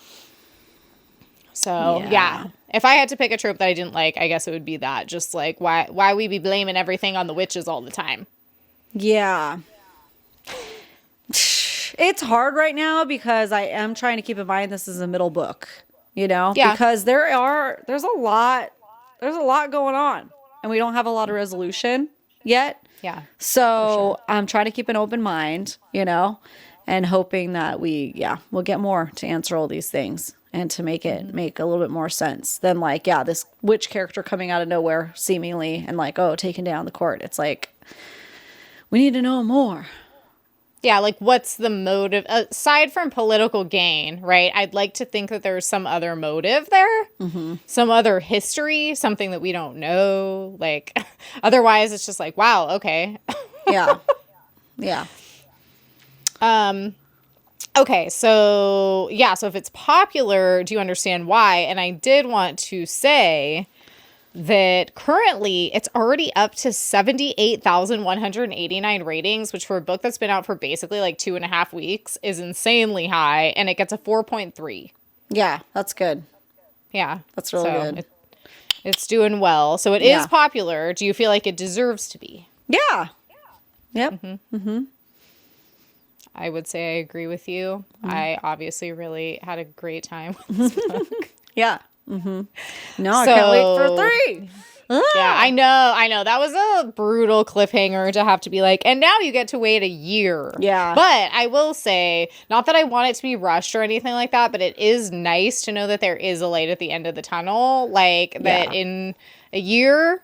A: So yeah. If I had to pick a trope that I didn't like, I guess it would be that. Just like why we be blaming everything on the witches all the time.
B: Yeah. It's hard right now because I am trying to keep in mind this is a middle book, you know?
A: Yeah.
B: Because there's a lot going on, and we don't have a lot of resolution yet.
A: Yeah.
B: So I'm trying to keep an open mind, you know, and hoping that we'll get more to answer all these things and to make it make a little bit more sense than like, this witch character coming out of nowhere seemingly and like, oh, taking down the court. It's like, we need to know more.
A: Yeah, like what's the motive aside from political gain, right? I'd like to think that there's some other motive there, some other history, something that we don't know. Like, otherwise, it's just like, wow, okay.
B: Yeah.
A: Okay, so if it's popular, do you understand why? And I did want to say that currently it's already up to 78,189 ratings, which for a book that's been out for basically like 2.5 weeks is insanely high, and it gets a 4.3.
B: Yeah, that's good.
A: Yeah.
B: That's really good.
A: It's doing well. So it is popular. Do you feel like it deserves to be?
B: Yeah. Yep.
A: I would say I agree with you. I obviously really had a great time with this book.
B: Yeah. No, I can't wait for 3.
A: Yeah, I know. That was a brutal cliffhanger to have to be like, and now you get to wait a year.
B: Yeah.
A: But I will say, not that I want it to be rushed or anything like that, but it is nice to know that there is a light at the end of the tunnel. Like, that in a year,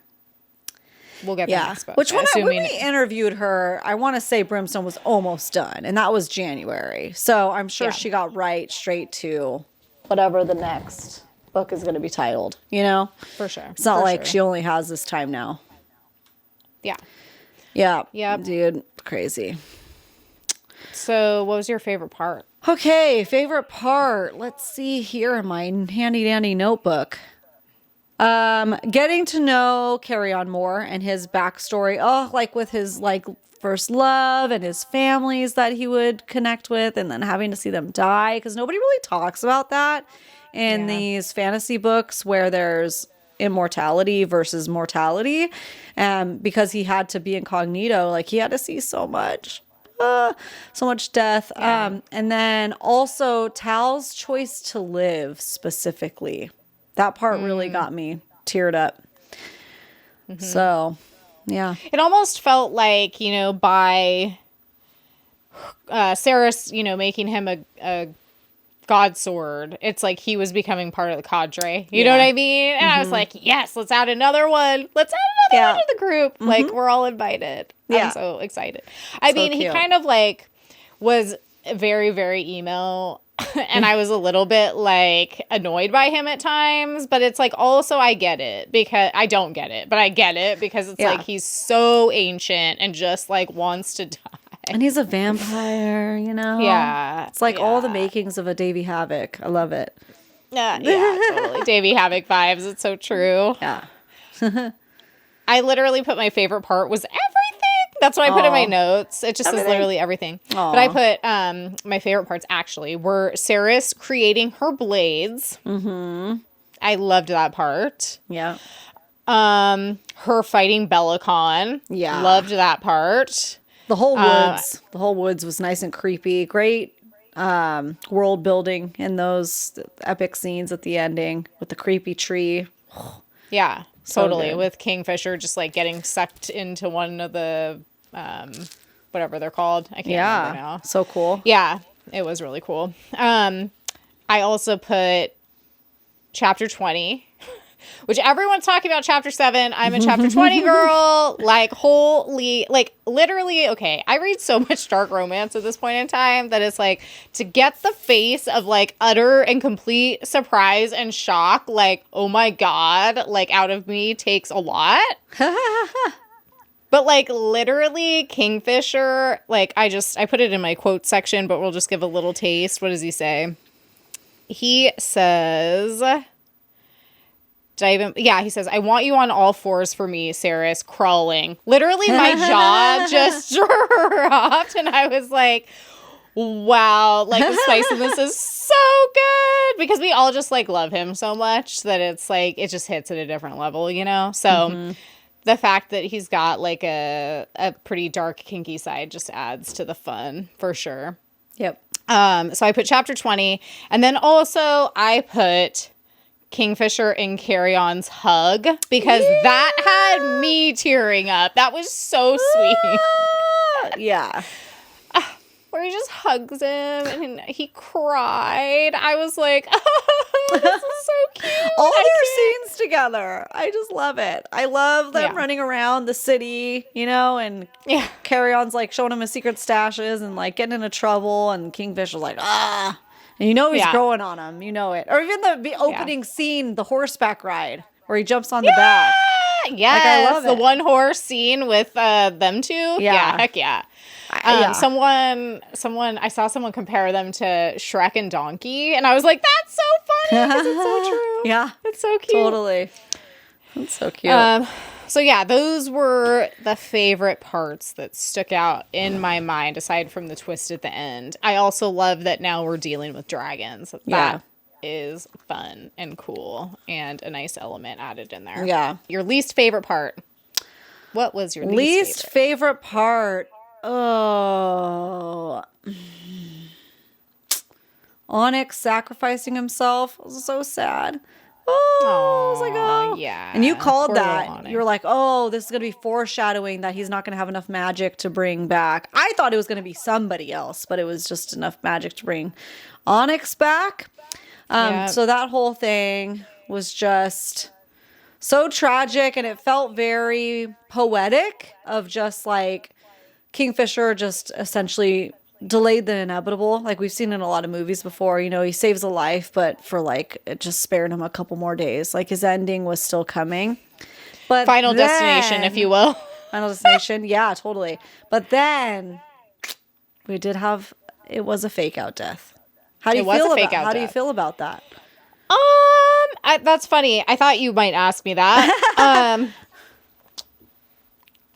A: we'll get the next book.
B: Which when we interviewed her, I want to say Brimstone was almost done, and that was January. So I'm sure she got straight to whatever the next book is going to be titled, you know?
A: For sure.
B: It's not like she only has this time now.
A: Yeah.
B: Yeah.
A: Yep.
B: Dude, crazy.
A: So what was your favorite part?
B: Okay, favorite part. Let's see here in my handy dandy notebook. Getting to know Carrion more and his backstory. Oh, like with his like first love and his families that he would connect with, and then having to see them die, because nobody really talks about that in these fantasy books where there's immortality versus mortality. Because he had to be incognito, like he had to see so much death. And then also Tal's choice to live specifically. That part really got me teared up. So, yeah.
A: It almost felt like, by Saris, making him a god sword, it's like he was becoming part of the cadre. You know what I mean? And I was like, yes, let's add another one. Let's add another one to the group. Like, we're all invited. I'm so excited. I mean, he kind of like was very, very emo. And I was a little bit like annoyed by him at times, but it's like also I get it because I don't get it, but I get it because it's like he's so ancient and just like wants to die.
B: And he's a vampire,
A: Yeah.
B: It's like all the makings of a Davy Havoc. I love it.
A: Yeah, totally. Davy Havoc vibes. It's so true.
B: Yeah.
A: I literally put my favorite part was everything. That's what I put in my notes. It just is literally everything. But I put my favorite parts actually were Saris creating her blades. Mm-hmm. I loved that part.
B: Yeah.
A: Her fighting Bellicon.
B: Yeah.
A: Loved that part.
B: The whole woods. The whole woods was nice and creepy. Great world building in those epic scenes at the ending with the creepy tree.
A: Yeah.
B: So
A: totally.
B: good. With
A: Kingfisher just like getting sucked into one of the whatever they're called. I can't remember now.
B: So cool.
A: Yeah, it was really cool. I also put chapter 20, which everyone's talking about chapter 7. I'm a chapter 20 girl. Like, holy, like, literally, okay, I read so much dark romance at this point in time that it's like, to get the face of, like, utter and complete surprise and shock, like, oh my god, like, out of me takes a lot. But, like, literally, Kingfisher, like, I put it in my quote section, but we'll just give a little taste. What does he say? He says... he says, I want you on all fours for me, Saris, crawling. Literally, my jaw just dropped, and I was like, wow, like, the spice in this is so good, because we all just, like, love him so much that it's, like, it just hits at a different level, So, the fact that he's got, like, a pretty dark, kinky side just adds to the fun, for sure.
B: Yep.
A: So I put chapter 20, and then also I put... Kingfisher and Carrion's hug, because that had me tearing up. That was so sweet.
B: Yeah.
A: Where he just hugs him and he cried. I was like, oh, this is so cute.
B: All their scenes together. I just love it. I love them running around the city, and Carrion's like showing him his secret stashes and like getting into trouble, and Kingfisher's like, ah. And he's growing on him. You know it. Or even the opening scene, the horseback ride, where he jumps on the back.
A: Yes.
B: Like, I love it.
A: The one horse scene with them two. Yeah. Heck yeah. I saw someone compare them to Shrek and Donkey, and I was like, that's so funny, because it's so true.
B: Yeah.
A: It's so cute.
B: Totally. It's so cute.
A: So yeah, those were the favorite parts that stuck out in my mind, aside from the twist at the end. I also love that now we're dealing with dragons. That is fun and cool, and a nice element added in there.
B: Yeah.
A: Your least favorite part? What was your
B: least favorite part? Oh. Onyx sacrificing himself. It was so sad. Oh, I was like, oh.
A: Yeah.
B: And you called that.
A: Onyx.
B: You were like, oh, this is going to be foreshadowing that he's not going to have enough magic to bring back. I thought it was going to be somebody else, but it was just enough magic to bring Onyx back. So that whole thing was just so tragic, and it felt very poetic of just like Kingfisher just essentially delayed the inevitable, like we've seen in a lot of movies before. He saves a life, but for like it just spared him a couple more days. Like his ending was still coming, but
A: Final destination, if you will.
B: Final destination. Yeah, totally. But then we did have, it was a fake out death. How do you feel about that?
A: That's funny. I thought you might ask me that.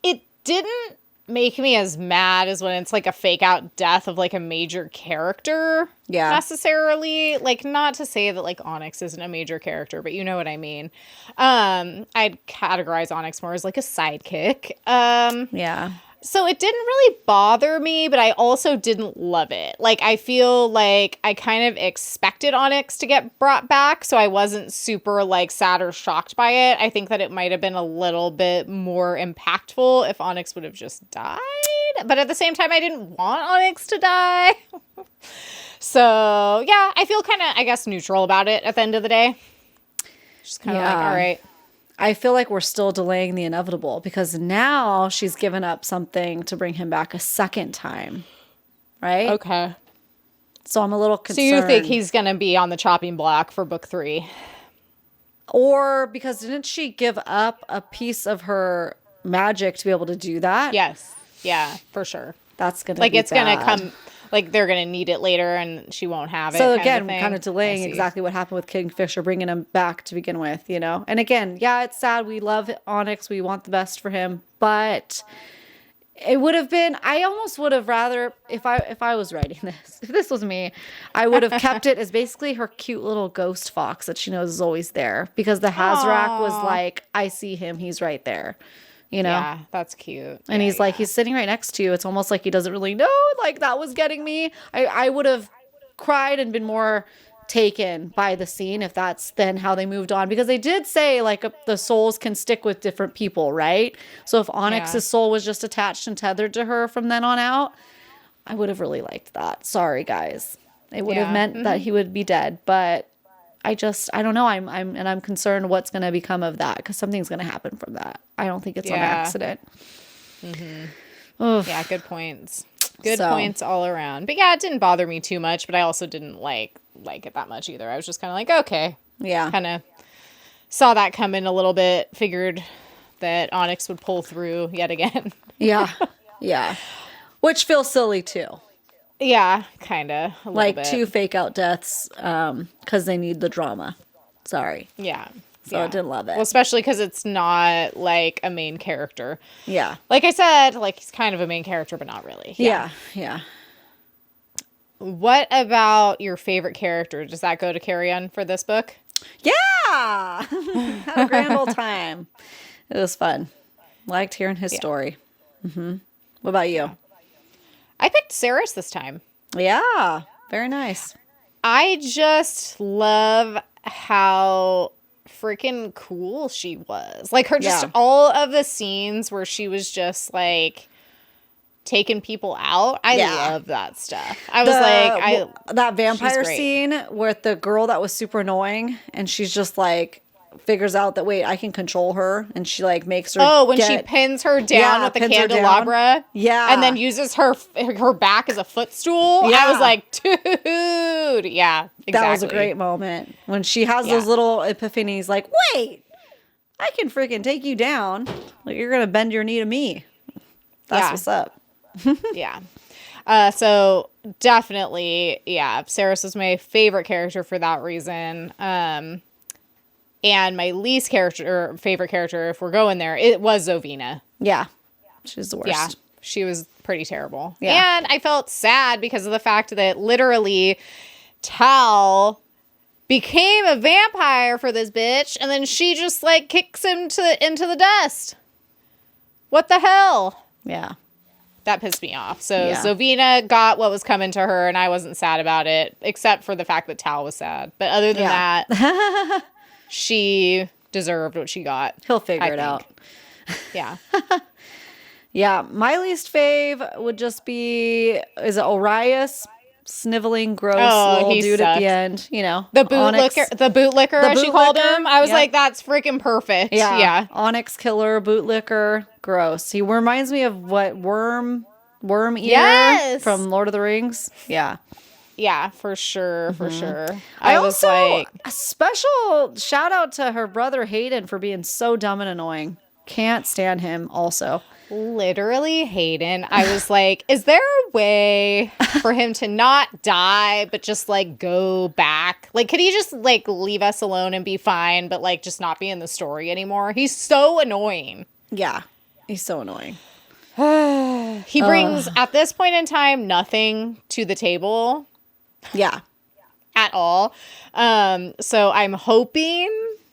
A: It didn't make me as mad as when it's like a fake out death of like a major character necessarily. Like, not to say that like Onyx isn't a major character, but you know what I mean. I'd categorize Onyx more as like a sidekick. So it didn't really bother me, but I also didn't love it. Like, I feel like I kind of expected Onyx to get brought back, so I wasn't super, like, sad or shocked by it. I think that it might have been a little bit more impactful if Onyx would have just died. But at the same time, I didn't want Onyx to die. So, yeah, I feel kind of, I guess, neutral about it at the end of the day. Just kind of like, all right.
B: I feel like we're still delaying the inevitable because now she's given up something to bring him back a second time. Right?
A: Okay.
B: So I'm a little concerned.
A: So you think he's going to be on the chopping block for book 3?
B: Or because didn't she give up a piece of her magic to be able to do that?
A: Yes. Yeah, for sure.
B: That's going to
A: like
B: be
A: it's
B: bad.
A: going to come, like they're going to need it later and she won't have it.
B: So
A: kind
B: again,
A: of thing.
B: kind of delaying exactly what happened with Kingfisher, bringing him back to begin with, you know? And again, yeah, it's sad. We love Onyx. We want the best for him. But it would have been, I almost would have rather, if I was writing this, if this was me, I would have kept it as basically her cute little ghost fox that she knows is always there. Because the Hazrak was like, I see him. He's right there. You know?
A: Yeah, that's cute.
B: And he's like, he's sitting right next to you. It's almost like he doesn't really know. Like, that was getting me. I would have cried and been more taken by the scene if that's then how they moved on. Because they did say, like, the souls can stick with different people, right? So if Onyx's soul was just attached and tethered to her from then on out, I would have really liked that. Sorry, guys. It would have meant that he would be dead. But I don't know. I'm concerned what's going to become of that because something's going to happen from that. I don't think it's on accident.
A: Yeah, good points. Good points all around. But yeah, it didn't bother me too much, but I also didn't like it that much either. I was just kind of like, okay.
B: Yeah.
A: Kind of saw that come in a little bit, figured that Onyx would pull through yet again.
B: Yeah. Yeah. Which feels silly too.
A: Yeah, kind of.
B: Like bit. 2 fake out deaths because they need the drama. Sorry.
A: Yeah.
B: So I didn't love it.
A: Well, especially because it's not like a main character.
B: Yeah.
A: Like I said, like he's kind of a main character, but not really.
B: Yeah. Yeah.
A: What about your favorite character? Does that go to Carrion for this book?
B: Yeah. Had a grand old time. It was fun. Liked hearing his story. Mm-hmm. What about you?
A: I picked Saris this time.
B: Yeah. Very nice.
A: I just love how freaking cool she was. Like her, just all of the scenes where she was just like taking people out. I love that stuff. I was
B: that vampire scene with the girl that was super annoying and she's just like figures out that wait, I can control her, and she like makes her
A: when she pins her down with the candelabra, and then uses her back as a footstool. I was like, dude, exactly.
B: That was a great moment when she has those little epiphanies, like, wait, I can freaking take you down. Like, you're gonna bend your knee to me. That's what's up.
A: So definitely, Saris was my favorite character for that reason. And my least favorite character, if we're going there, it was Zovina.
B: Yeah. She's the worst.
A: Yeah. She was pretty terrible. Yeah. And I felt sad because of the fact that literally Tal became a vampire for this bitch, and then she just like kicks him into the dust. What the hell?
B: Yeah.
A: That pissed me off. So Zovina got what was coming to her, and I wasn't sad about it, except for the fact that Tal was sad. But other than that... She deserved what she got.
B: He'll figure it out.
A: Yeah.
B: Yeah. My least fave would just be, is it Orias? Sniveling, gross little dude
A: sucked.
B: At the end. You know.
A: The bootlicker, as she called him. I was like, that's freaking perfect. Yeah.
B: Onyx killer, bootlicker, gross. He reminds me of what? Worm Ear from Lord of the Rings. Yeah.
A: Yeah, for sure, for sure.
B: I was like, a special shout out to her brother Hayden for being so dumb and annoying. Can't stand him also.
A: Literally Hayden. I was like, is there a way for him to not die, but just like go back? Like, could he just like leave us alone and be fine, but like just not be in the story anymore? He's so annoying.
B: Yeah, he's so annoying.
A: He brings, at this point in time, nothing to the table.
B: Yeah.
A: At all. So I'm hoping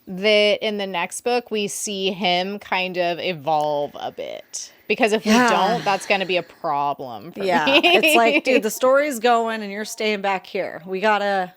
A: that in the next book we see him kind of evolve a bit. Because if we don't, that's going to be a problem for me.
B: It's like, dude, the story's going and you're staying back here. We gotta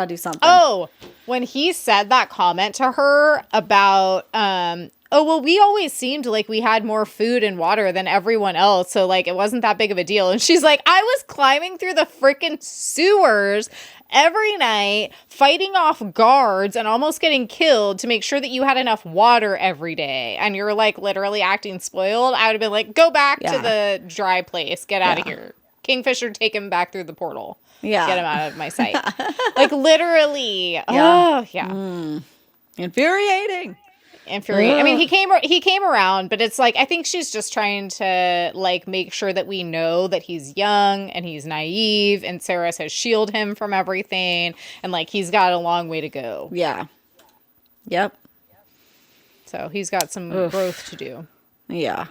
B: do something.
A: Oh, when he said that comment to her about, oh, well, we always seemed like we had more food and water than everyone else. So, like, it wasn't that big of a deal. And she's like, I was climbing through the freaking sewers every night, fighting off guards and almost getting killed to make sure that you had enough water every day. And you're, like, literally acting spoiled. I would have been like, go back to the dry place. Get out of here. Kingfisher, take him back through the portal. Yeah. Get him out of my sight. Like, literally. Yeah. Oh, yeah.
B: Infuriating.
A: I mean, he came around, but it's like, I think she's just trying to, like, make sure that we know that he's young and he's naive and Saris has shielded him from everything and, like, he's got a long way to go.
B: Yeah. Yep.
A: So he's got some growth to do.
B: Yeah.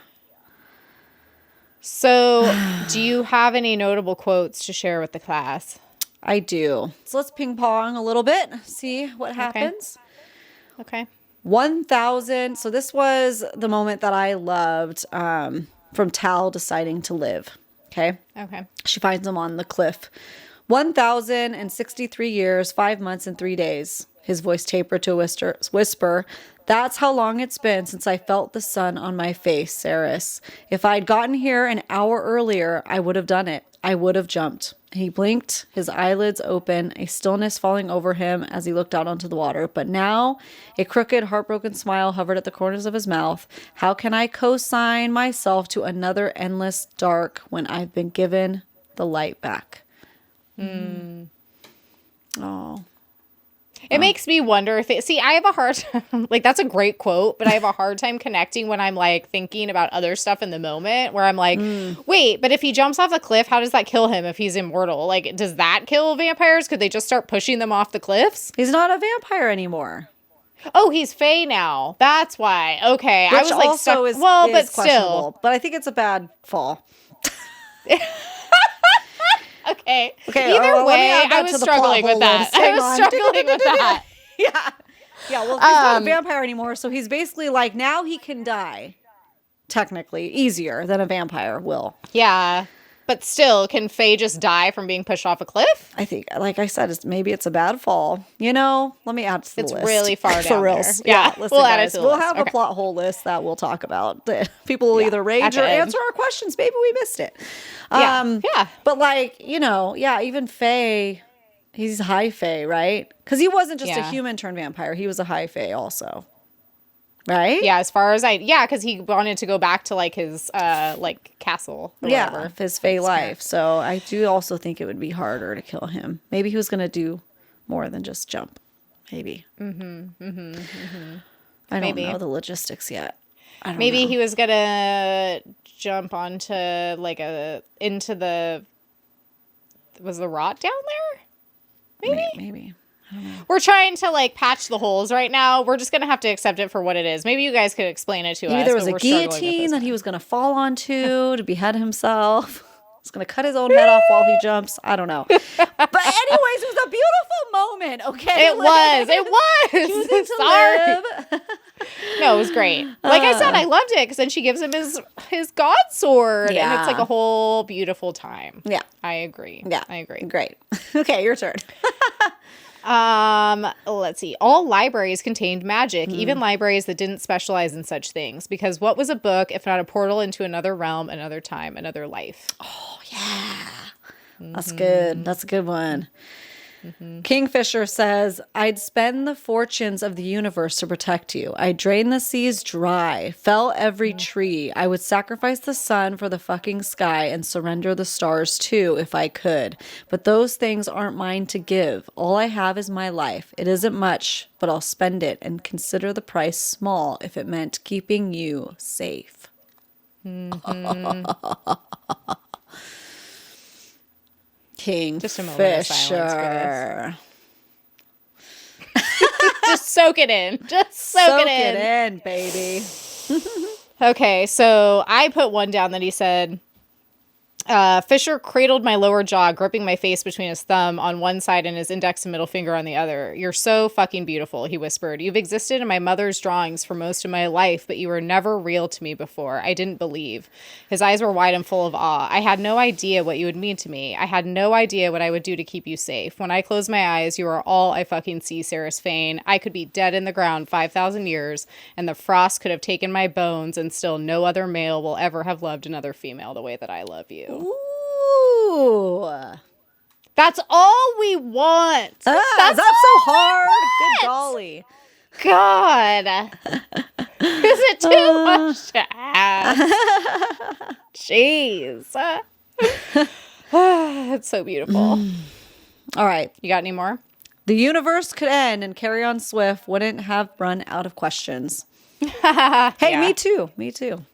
A: So do you have any notable quotes to share with the class?
B: I do. So let's ping pong a little bit, see what happens.
A: Okay.
B: 1,000. So this was the moment that I loved from Tal deciding to live. Okay. She finds him on the cliff. 1,063 years, 5 months, and 3 days. His voice tapered to a whisper. That's how long it's been since I felt the sun on my face, Saris. If I'd gotten here an hour earlier, I would have done it. I would have jumped. He blinked, his eyelids open, a stillness falling over him as he looked out onto the water. But now, a crooked, heartbroken smile hovered at the corners of his mouth. How can I co-sign myself to another endless dark when I've been given the light back? Oh.
A: It makes me wonder if see, I have a hard time, like, that's a great quote, but I have a hard time connecting when I'm, like, thinking about other stuff in the moment where I'm like, wait, but if he jumps off the cliff, how does that kill him if he's immortal? Like, does that kill vampires? Could they just start pushing them off the cliffs?
B: He's not a vampire anymore.
A: Oh, he's Fae now. That's why. Okay.
B: Which
A: I was like,
B: also
A: is but
B: questionable.
A: Still.
B: But I think it's a bad fall.
A: Okay. Either way, I was struggling with that.
B: Yeah. Yeah, well, he's not a vampire anymore, so he's basically like, now he can die, technically, easier than a vampire will.
A: Yeah. But still, can Fae just die from being pushed off a cliff?
B: I think, like I said, maybe it's a bad fall. You know, let me add to the list.
A: It's really far down
B: for reals.
A: There. Yeah,
B: listen,
A: we'll
B: guys,
A: add it to the
B: we'll
A: list.
B: have a plot hole list that we'll talk about. People will either rage or answer our questions. Maybe we missed it. Yeah. But, like, you know, even Fae, he's high Fae, right? Because he wasn't just a human turned vampire. He was a high Fae also. Right?
A: Yeah, as far as because he wanted to go back to, like, his, like, castle or whatever.
B: His Fae life. So I do also think it would be harder to kill him. Maybe he was going to do more than just jump. Maybe. I don't know the logistics yet.
A: Maybe he was going to jump onto, like, into the, was the rot down there?
B: Maybe.
A: We're trying to, like, patch the holes right now. We're just going to have to accept it for what it is. Maybe you guys could explain it to us.
B: Maybe there was a guillotine that he was going to fall onto to behead himself. He's going to cut his own head off while he jumps. I don't know. But anyways, it was a beautiful moment, okay?
A: It was.
B: Choosing to live.
A: No, it was great. Like I said, I loved it because then she gives him his god sword. Yeah. And it's like a whole beautiful time.
B: Yeah.
A: I agree.
B: Yeah.
A: I agree.
B: Great. Okay, your turn.
A: Let's see. All libraries contained magic, even libraries that didn't specialize in such things. Because what was a book if not a portal into another realm, another time, another life?
B: Oh, yeah. That's good. That's a good one. Kingfisher says, I'd spend the fortunes of the universe to protect you. I'd drain the seas dry, fell every tree. I would sacrifice the sun for the fucking sky and surrender the stars too if I could. But those things aren't mine to give. All I have is my life. It isn't much, but I'll spend it and consider the price small if it meant keeping you safe. Kingfisher.
A: Just soak it in. Just soak it
B: in, baby.
A: Okay, so I put one down that he said, Fisher cradled my lower jaw, gripping my face between his thumb on one side and his index and middle finger on the other. You're so fucking beautiful, he whispered. You've existed in my mother's drawings for most of my life, but you were never real to me before. I didn't believe. His eyes were wide and full of awe. I had no idea what you would mean to me. I had no idea what I would do to keep you safe. When I close my eyes, you are all I fucking see, Saris Fane. I could be dead in the ground 5,000 years, and the frost could have taken my bones, and still no other male will ever have loved another female the way that I love you.
B: Ooh.
A: That's all we want.
B: That's so hard. Good golly.
A: God. Is it too much to ask? Jeez. It's so beautiful.
B: All right.
A: You got any more?
B: The universe could end and Carrion Swift wouldn't have run out of questions. Hey,
A: Yeah.
B: me too. Me too.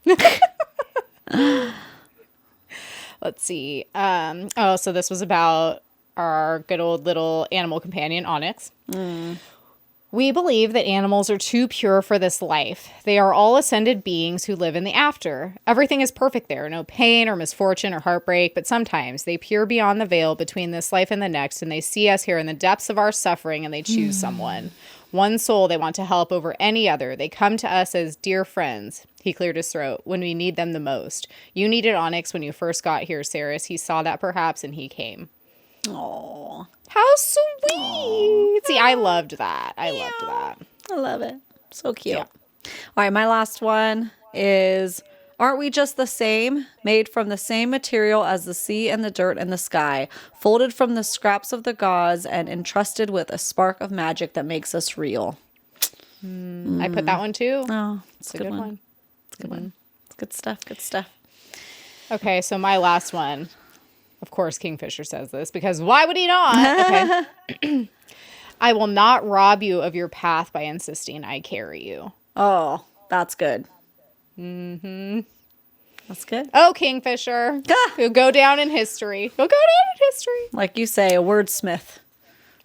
A: Let's see. So this was about our good old little animal companion, Onyx. We believe that animals are too pure for this life. They are all ascended beings who live in the after. Everything is perfect there. No pain or misfortune or heartbreak, but sometimes they peer beyond the veil between this life and the next, and they see us here in the depths of our suffering, and they choose someone. One soul they want to help over any other. They come to us as dear friends. He cleared his throat. When we need them the most. You needed Onyx when you first got here, Saris. He saw that perhaps, and he came.
B: Oh,
A: How sweet. See, I loved that. I loved that.
B: I love it. So cute.
A: Yeah.
B: All right, my last one is, aren't we just the same? Made from the same material as the sea and the dirt and the sky, folded from the scraps of the gauze and entrusted with a spark of magic that makes us real.
A: I put that one too.
B: Oh,
A: It's a good one.
B: It's a good one. It's good stuff. Good stuff.
A: Okay, so my last one. Of course, Kingfisher says this because why would he not? Okay. I will not rob you of your path by insisting I carry you.
B: Oh, that's good. Mm-hmm. That's good.
A: Oh, Kingfisher. Who go down in history. Go down in history.
B: Like you say, a wordsmith.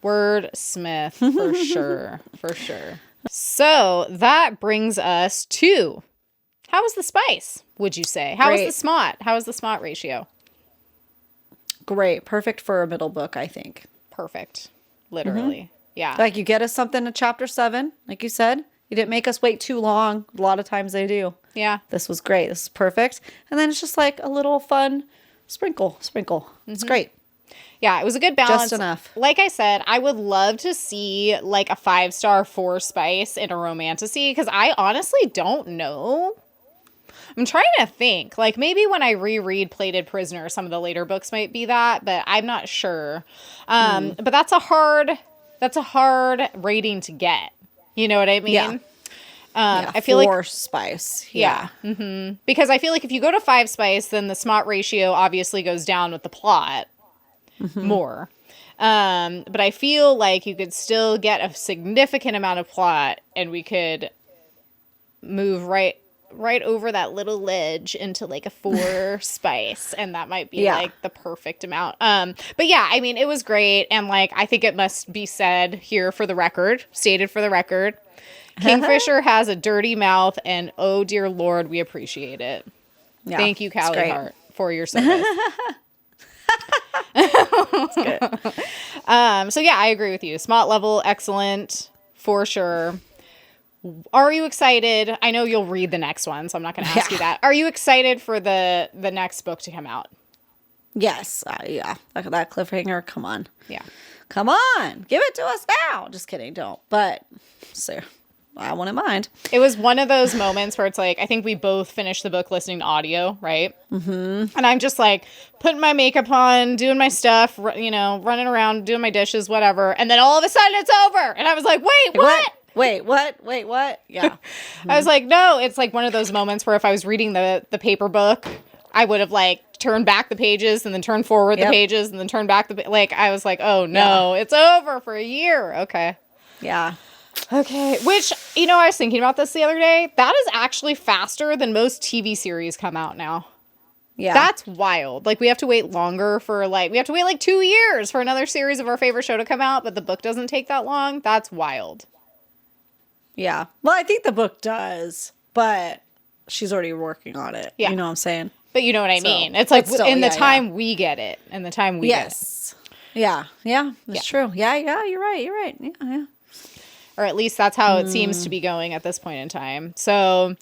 A: Wordsmith, for sure. For sure. So that brings us to, how was the spice, would you say? How was the smot? How was the smot ratio?
B: Great. Perfect for a middle book, I think.
A: Perfect. Literally. Yeah.
B: Like you get us something in chapter 7, like you said. You didn't make us wait too long. A lot of times they do.
A: Yeah.
B: This was great. This is perfect. And then it's just like a little fun sprinkle. It's great.
A: Yeah, it was a good balance.
B: Just enough.
A: Like I said, I would love to see like a 5-star 4 spice in a romantasy because I honestly don't know. I'm trying to think. Like maybe when I reread Plated Prisoner, some of the later books might be that, but I'm not sure. But that's a hard rating to get. You know what I mean?
B: Yeah.
A: I feel like
B: 4 spice.
A: yeah. Because I feel like if you go to 5 spice, then the smart ratio obviously goes down with the plot more. But I feel like you could still get a significant amount of plot and we could move right over that little ledge into like a 4 spice, and that might be like the perfect amount. But yeah, I mean, it was great, and like I think it must be said here for the record, stated for the record, Kingfisher has a dirty mouth, and oh dear Lord, we appreciate it.
B: Yeah,
A: Thank you, Callie
B: great.
A: Hart, for your service.
B: That's good.
A: So yeah, I agree with you. Smart level, excellent for sure. Are you excited? I know you'll read the next one, so I'm not going to ask you that. Are you excited for the next book to come out?
B: Yes. Yeah. That cliffhanger. Come on.
A: Yeah.
B: Come on. Give it to us now. Just kidding. Don't. But, so, I wouldn't mind.
A: It was one of those moments where it's like, I think we both finished the book listening to audio, right? Mm-hmm. And I'm just like putting my makeup on, doing my stuff, you know, running around, doing my dishes, whatever. And then all of a sudden it's over. And I was like, wait, what?
B: Wait, what? Yeah.
A: I was like, no, it's like one of those moments where if I was reading the paper book, I would have like turned back the pages and then turned forward the pages and then turned back like, I was like, oh no, it's over for a year. Okay.
B: Yeah.
A: Okay. Which, you know, I was thinking about this the other day. That is actually faster than most TV series come out now.
B: Yeah.
A: That's wild. Like we have to wait longer for we have to wait like 2 years for another series of our favorite show to come out, but the book doesn't take that long. That's wild.
B: Yeah. Well, I think the book does, but she's already working on it.
A: Yeah.
B: You know what I'm saying?
A: But you know what I mean? It's like
B: still,
A: in the time we get it. In the time we get it.
B: Yeah. That's true. Yeah, you're right. Yeah.
A: Or at least that's how it seems to be going at this point in time. So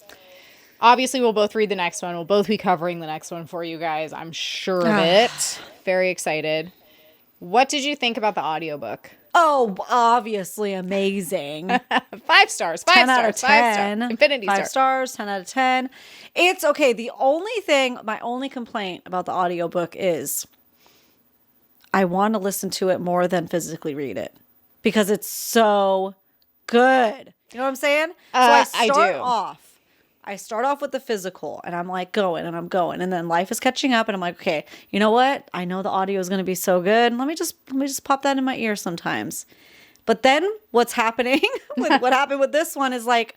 A: obviously we'll both read the next one. We'll both be covering the next one for you guys. I'm sure of it. Very excited. What did you think about the audiobook?
B: Oh, obviously amazing.
A: 5 stars. 5
B: 10 out of
A: stars.
B: 10.
A: 5 stars. Infinity
B: 5
A: stars.
B: stars, 10 out of 10. It's okay. The only thing, my only complaint about the audiobook is I want to listen to it more than physically read it because it's so good. You know what I'm saying? So I start off with the physical and I'm like going and I'm going, and then life is catching up and I'm like, okay, you know what? I know the audio is going to be so good. Let me just pop that in my ear sometimes. But then what's happening with what happened with this one is like,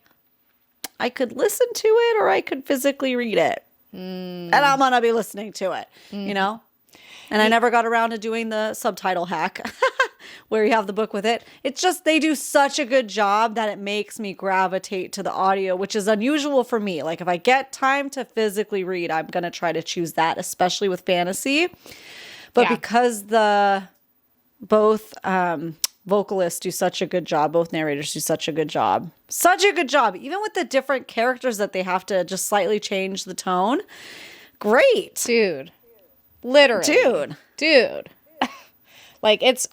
B: I could listen to it or I could physically read it. And I'm going to be listening to it, you know? And I never got around to doing the subtitle hack where you have the book with it. It's just they do such a good job that it makes me gravitate to the audio, which is unusual for me. Like if I get time to physically read, I'm going to try to choose that, especially with fantasy. But because both vocalists do such a good job, both narrators do such a good job, even with the different characters that they have to just slightly change the tone. Great.
A: Dude. Literally. Dude. Like it's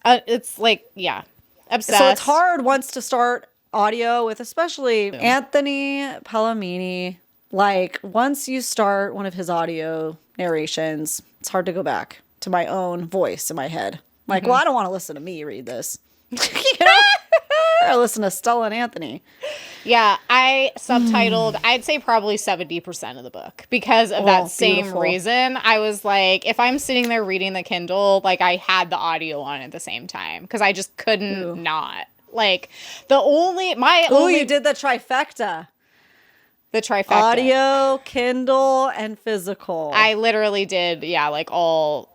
A: like, yeah. Obsessed.
B: So it's hard once to start audio with, especially Anthony Palomini. Like once you start one of his audio narrations, it's hard to go back to my own voice in my head. Like, well, I don't want to listen to me read this. You know? I listen to Stella and Anthony.
A: Yeah, I subtitled, I'd say probably 70% of the book because of that same reason. I was like, if I'm sitting there reading the Kindle, like I had the audio on at the same time because I just couldn't not. Like you did the trifecta.
B: The trifecta. Audio, Kindle, and physical.
A: I literally did, like all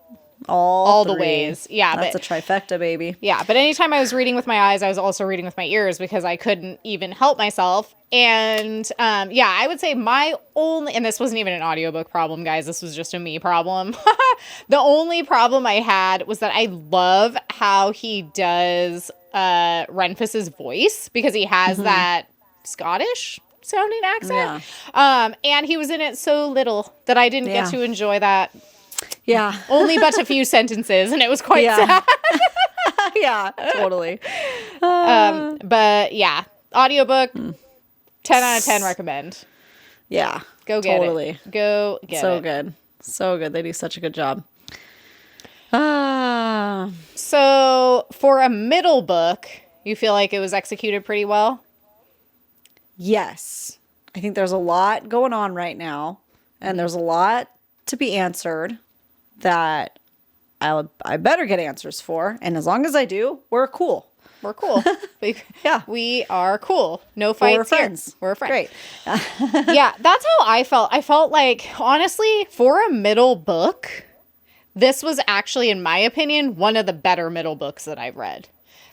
A: the ways. Yeah.
B: That's a trifecta, baby.
A: Yeah. But anytime I was reading with my eyes, I was also reading with my ears because I couldn't even help myself. And I would say and this wasn't even an audiobook problem, guys. This was just a me problem. The only problem I had was that I love how he does Renfus's voice because he has that Scottish sounding accent. Yeah. And he was in it so little that I didn't get to enjoy that.
B: Yeah.
A: Only but a few sentences, and it was quite sad.
B: Yeah, totally.
A: But yeah, audiobook, 10 out of 10 recommend.
B: Yeah.
A: Go get it. Go get it.
B: So good. So good. They do such a good job.
A: So for a middle book, you feel like it was executed pretty well?
B: Yes. I think there's a lot going on right now, and there's a lot to be answered that I better get answers for. And as long as I do, we're cool.
A: We're cool. We are cool. No fights
B: We're friends.
A: Here. We're friends.
B: Great.
A: Yeah, that's how I felt. I felt like, honestly, for a middle book, this was actually, in my opinion, one of the better middle books that I've read.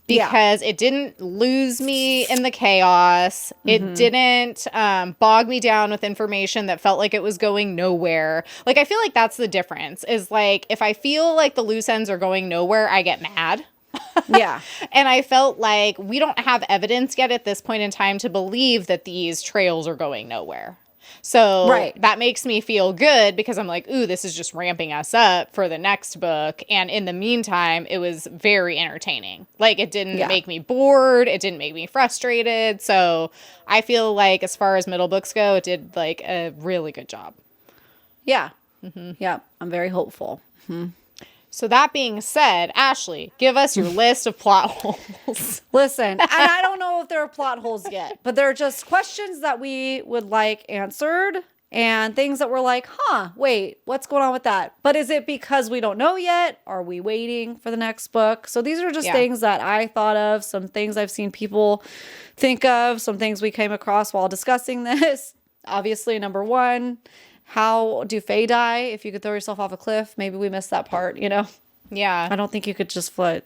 A: Because it didn't lose me in the chaos. It didn't bog me down with information that felt like it was going nowhere. Like, I feel like that's the difference. Is like, if I feel like the loose ends are going nowhere, I get mad.
B: Yeah.
A: And I felt like we don't have evidence yet at this point in time to believe that these trails are going nowhere. So that makes me feel good because I'm like, ooh, this is just ramping us up for the next book. And in the meantime, it was very entertaining. Like, it didn't make me bored. It didn't make me frustrated. So I feel like as far as middle books go, it did like a really good job.
B: Yeah. Yeah. I'm very hopeful.
A: So that being said, Ashley, give us your list of plot holes.
B: Listen, and I don't know if there are plot holes yet, but they're just questions that we would like answered and things that we're like, wait, what's going on with that? But is it because we don't know yet? Are we waiting for the next book? So these are just things that I thought of, some things I've seen people think of, some things we came across while discussing this. Obviously, number one, how do Fae die? If you could throw yourself off a cliff, maybe we missed that part, you know?
A: Yeah.
B: I don't think you could just throw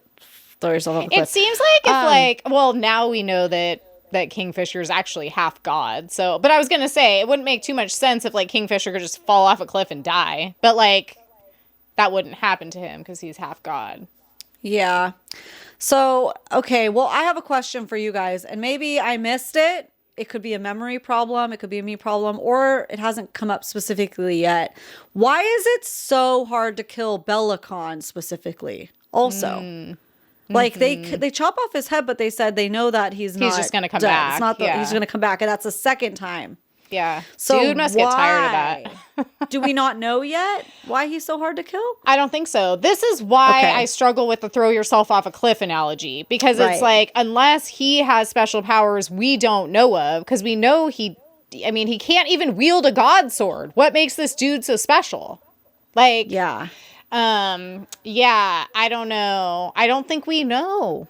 B: yourself off a cliff.
A: It seems like if now we know that that Kingfisher is actually half god. So, but I was going to say, it wouldn't make too much sense if, like, Kingfisher could just fall off a cliff and die. But, like, that wouldn't happen to him because he's half god.
B: Yeah. So, okay, well, I have a question for you guys, and maybe I missed it. It could be a memory problem, it could be a me problem, or it hasn't come up specifically yet. Why is it so hard to kill Bellicon specifically? Also, like they chop off his head, but they said they know that he's
A: just going to come
B: dead.
A: back.
B: It's not that
A: Yeah.
B: he's going to come back, and that's the second time.
A: Yeah.
B: So
A: Dude must get tired of that.
B: Do we not know yet why he's so hard to kill?
A: I don't think so. This is why
B: Okay.
A: I struggle with the throw yourself off a cliff analogy, because it's
B: Right.
A: like, unless he has special powers we don't know of, because we know he can't even wield a god sword. What makes this dude so special? Like,
B: Yeah.
A: yeah, I don't know. I don't think we know.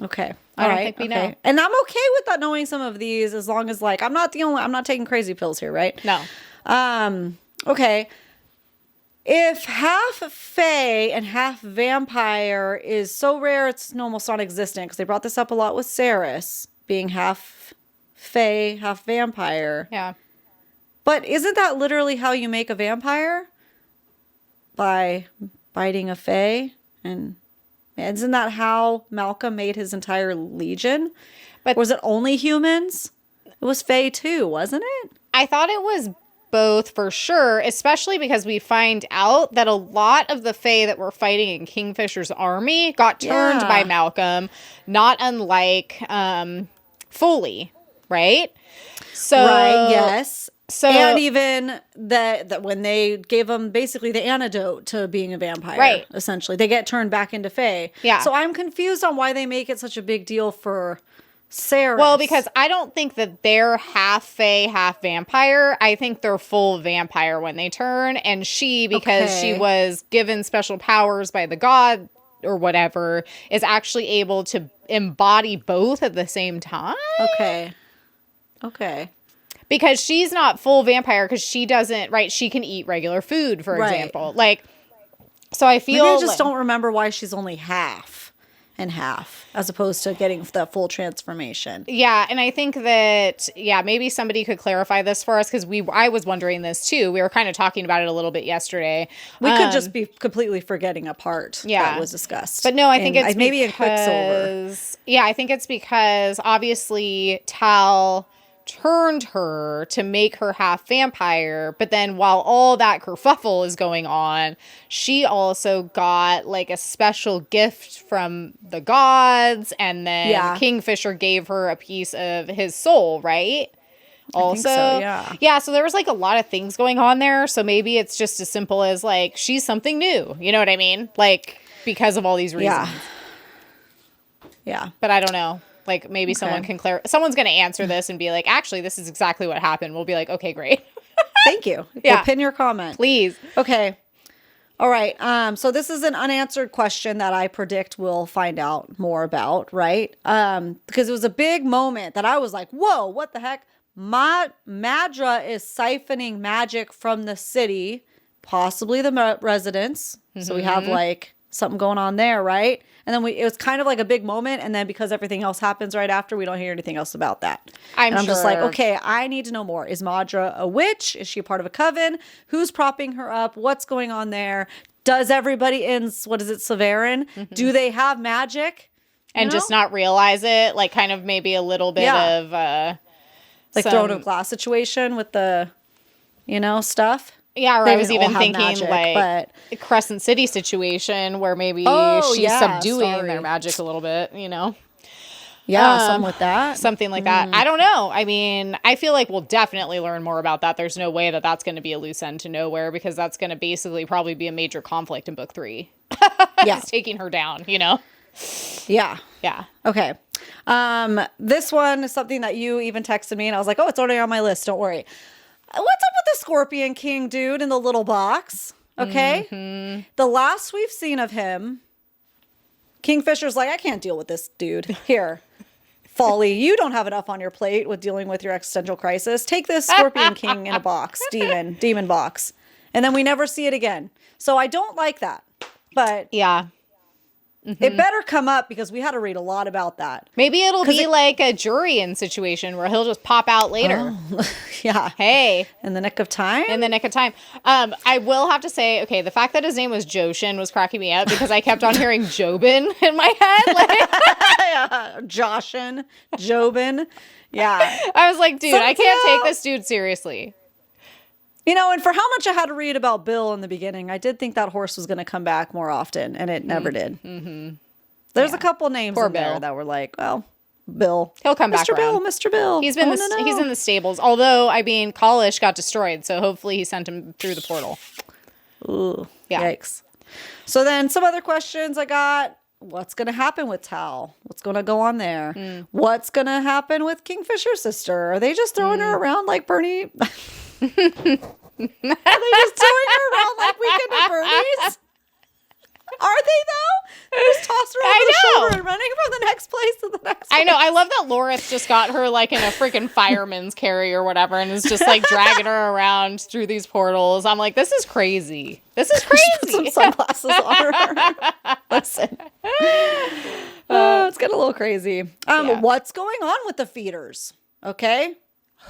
B: Okay.
A: I don't think we know.
B: And I'm okay with not knowing some of these as long as, like, I'm not taking crazy pills here, right?
A: No.
B: Okay. If half fae and half vampire is so rare it's almost non-existent, because they brought this up a lot with Ceres being half fae, half vampire.
A: Yeah.
B: But isn't that literally how you make a vampire? By biting a fae? And isn't that how Malcolm made his entire legion?
A: But
B: was it only humans? It was fae too, wasn't it?
A: I thought it was both for sure, especially because we find out that a lot of the Fae that were fighting in Kingfisher's army got turned by Malcolm, not unlike Foley, right? So,
B: right, yes.
A: So,
B: and even that when they gave him basically the antidote to being a vampire,
A: right?
B: Essentially, they get turned back into fae.
A: Yeah.
B: So I'm confused on why they make it such a big deal for Ceres.
A: Well, because I don't think that they're half fae, half vampire. I think they're full vampire when they turn, and she, because she was given special powers by the god or whatever, is actually able to embody both at the same time.
B: Okay.
A: Because she's not full vampire, because she doesn't, right? She can eat regular food, for example. Like, so I feel
B: maybe I just don't remember why she's only half and half, as opposed to getting the full transformation.
A: Yeah, and I think that, maybe somebody could clarify this for us, because I was wondering this too. We were kind of talking about it a little bit yesterday.
B: We could just be completely forgetting a part that was discussed.
A: But no, I think it's
B: maybe in Quicksilver.
A: Yeah, I think it's because obviously Tal turned her to make her half vampire, but then while all that kerfuffle is going on, she also got like a special gift from the gods, and then Kingfisher gave her a piece of his soul, right? Also, so there was like a lot of things going on there, so maybe it's just as simple as like she's something new, you know what I mean? Like, because of all these reasons.
B: Yeah.
A: But I don't know. Like, maybe someone can someone's going to answer this and be like, actually, this is exactly what happened. We'll be like, okay, great.
B: Thank you. We'll pin your comment.
A: Please.
B: Okay. All right. So this is an unanswered question that I predict we'll find out more about, right? Because it was a big moment that I was like, whoa, what the heck? Madra is siphoning magic from the city, possibly the residents. Mm-hmm. So we have like something going on there, right? And then it was kind of like a big moment, and then because everything else happens right after, we don't hear anything else about that. I'm just like, okay, I need to know more. Is Madra a witch? Is she a part of a coven? Who's propping her up? What's going on there? Does everybody in, what is it, Severin? Mm-hmm. Do they have magic?
A: And just not realize it? Like, kind of maybe a little bit of...
B: like throwing a glass situation with the, stuff?
A: Yeah, or I was even thinking magic, like a Crescent City situation where maybe she's subduing their magic a little bit,
B: Yeah, something like that.
A: Something like that. I don't know. I mean, I feel like we'll definitely learn more about that. There's no way that that's going to be a loose end to nowhere, because that's going to basically probably be a major conflict in book 3. It's taking her down,
B: Yeah.
A: Yeah.
B: Okay. This one is something that you even texted me, and I was like, oh, it's already on my list. Don't worry. What's up with the Scorpion King dude in the little box? Okay. Mm-hmm. The last we've seen of him, Kingfisher's like, I can't deal with this dude. Here, Folly, you don't have enough on your plate with dealing with your existential crisis. Take this Scorpion King in a box, demon box. And then we never see it again. So I don't like that. But
A: yeah.
B: It better come up because we had to read a lot about that.
A: Maybe it'll be like a Jurian situation where he'll just pop out later.
B: Oh, yeah.
A: Hey.
B: In the nick of time?
A: In the nick of time. I will have to say, okay, the fact that his name was Joshin was cracking me up because I kept on hearing Jobin in my head. Like,
B: yeah. Joshin. Jobin. Yeah.
A: I was like, dude, I can't take this dude seriously.
B: You know, and for how much I had to read about Bill in the beginning, I did think that horse was going to come back more often, and it never did. Mm-hmm. There's a couple names in there that were like, well, Bill.
A: He'll come back around.
B: Mr. Bill.
A: He's been he's in the stables. Although, I mean, Kalish got destroyed, so hopefully he sent him through the portal.
B: Ooh, yeah. Yikes. So then some other questions I got. What's going to happen with Tal? What's going to go on there? What's going to happen with Kingfisher's sister? Are they just throwing her around like Bernie? Are they just throwing her around like Weekend at Bernie's? Are they though? They just toss her over the shoulder and running from the next place to the next place.
A: I know. I love that Lorith just got her like in a freaking fireman's carry or whatever and is just like dragging her around through these portals. I'm like, this is crazy. This is crazy.
B: Put some sunglasses on her. Listen. It's getting a little crazy. What's going on with the feeders? Okay.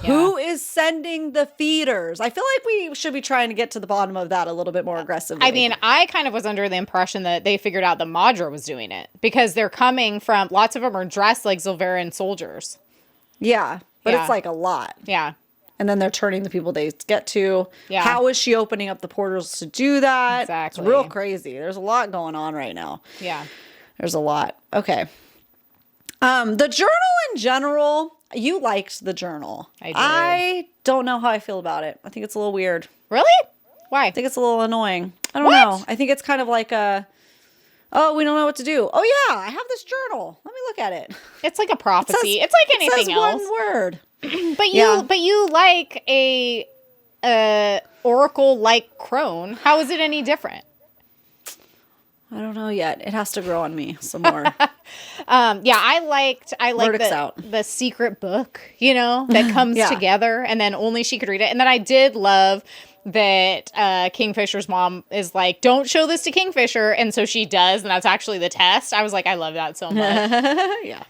B: Yeah. Who is sending the feeders? I feel like we should be trying to get to the bottom of that a little bit more aggressively.
A: I mean, I kind of was under the impression that they figured out that Madra was doing it because they're coming from, lots of them are dressed like Zilverian soldiers.
B: Yeah, but it's like a lot.
A: Yeah.
B: And then they're turning the people they get to. Yeah. How is she opening up the portals to do that?
A: Exactly.
B: It's real crazy. There's a lot going on right now.
A: Yeah.
B: There's a lot. Okay. The journal in general... You liked the journal.
A: I did.
B: I don't know how I feel about it. I think it's a little weird.
A: Really? Why?
B: I think it's a little annoying. I don't know. I think it's kind of like we don't know what to do. Oh, yeah, I have this journal. Let me look at it.
A: It's like a prophecy. It's like anything else.
B: One word.
A: But you like a oracle like crone. How is it any different?
B: I don't know yet. It has to grow on me some more.
A: I liked the secret book, that comes together and then only she could read it. And then I did love that Kingfisher's mom is like, don't show this to Kingfisher. And so she does. And that's actually the test. I was like, I love that so much.
B: Yeah.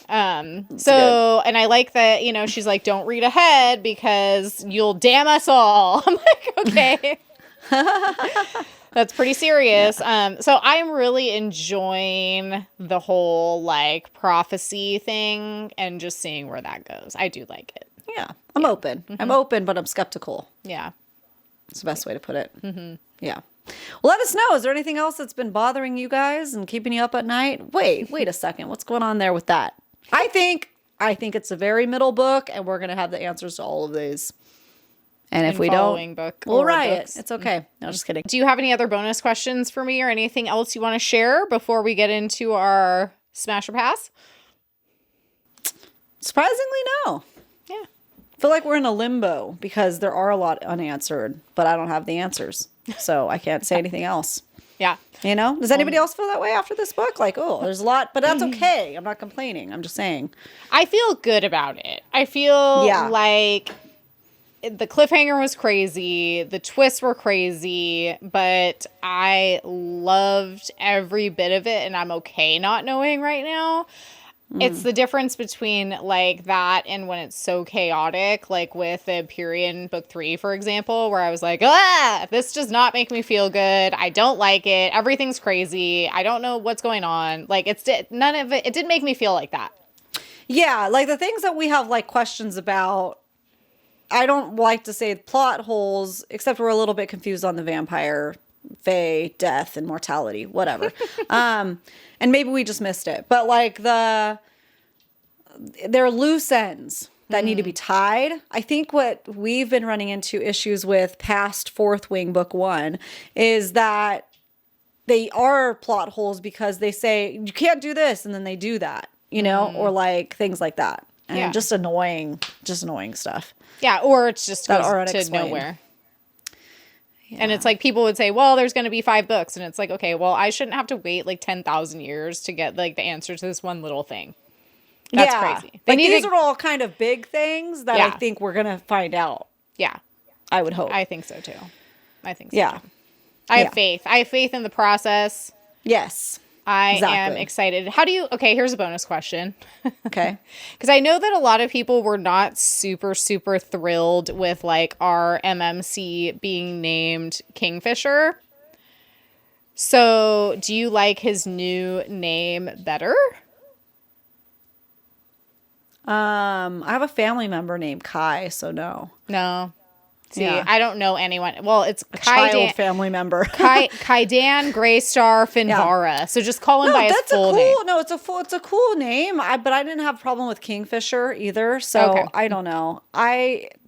A: And I like that, she's like, don't read ahead because you'll damn us all. I'm like, okay. That's pretty serious. Yeah. So I'm really enjoying the whole like prophecy thing and just seeing where that goes. I do like it.
B: Yeah. I'm open. Mm-hmm. I'm open, but I'm skeptical.
A: Yeah.
B: It's the best way to put it. Mm-hmm. Yeah. Well, let us know. Is there anything else that's been bothering you guys and keeping you up at night? Wait a second. What's going on there with that? I think it's a very middle book and we're going to have the answers to all of these. And if we don't, we'll riot. It's okay. No, just kidding.
A: Do you have any other bonus questions for me or anything else you want to share before we get into our Smash or Pass?
B: Surprisingly, no.
A: Yeah.
B: I feel like we're in a limbo because there are a lot unanswered, but I don't have the answers. So I can't say anything else.
A: Yeah.
B: Does anybody else feel that way after this book? Like, oh, there's a lot, but that's okay. I'm not complaining. I'm just saying.
A: I feel good about it. I feel like... The cliffhanger was crazy. The twists were crazy, but I loved every bit of it, and I'm okay not knowing right now. It's the difference between like that and when it's so chaotic, like with the Carrion book 3, for example, where I was like, this does not make me feel good. I don't like it. Everything's crazy. I don't know what's going on. Like none of it. It didn't make me feel like that.
B: Yeah, like the things that we have like questions about. I don't like to say plot holes, except we're a little bit confused on the vampire, fae, death, and mortality, whatever. And maybe we just missed it. But like there are loose ends that need to be tied. I think what we've been running into issues with past Fourth Wing Book 1 is that they are plot holes because they say, you can't do this, and then they do that, or like things like that. And just annoying stuff.
A: Yeah, or it's just goes to nowhere. Yeah. And it's like people would say, well, there's going to be 5 books. And it's like, okay, well, I shouldn't have to wait like 10,000 years to get like the answer to this one little thing. That's crazy.
B: These are all kind of big things that I think we're going to find out.
A: Yeah.
B: I would hope.
A: I think so too. I think so.
B: Yeah.
A: Too. I have faith. I have faith in the process.
B: Yes.
A: I am
B: Exactly.
A: excited. Okay, here's a bonus question.
B: Okay.
A: Because I know that a lot of people were not super, super thrilled with like our MMC being named Kingfisher. So do you like his new name better?
B: I have a family member named Kai, so no.
A: No. See,
B: Yeah.
A: I don't know anyone. Well, it's
B: A child family member.
A: Kaidan Greystar Finvara. So just call him by his full name.
B: No, it's a cool name. But I didn't have a problem with Kingfisher either. So
A: Okay.
B: I don't know.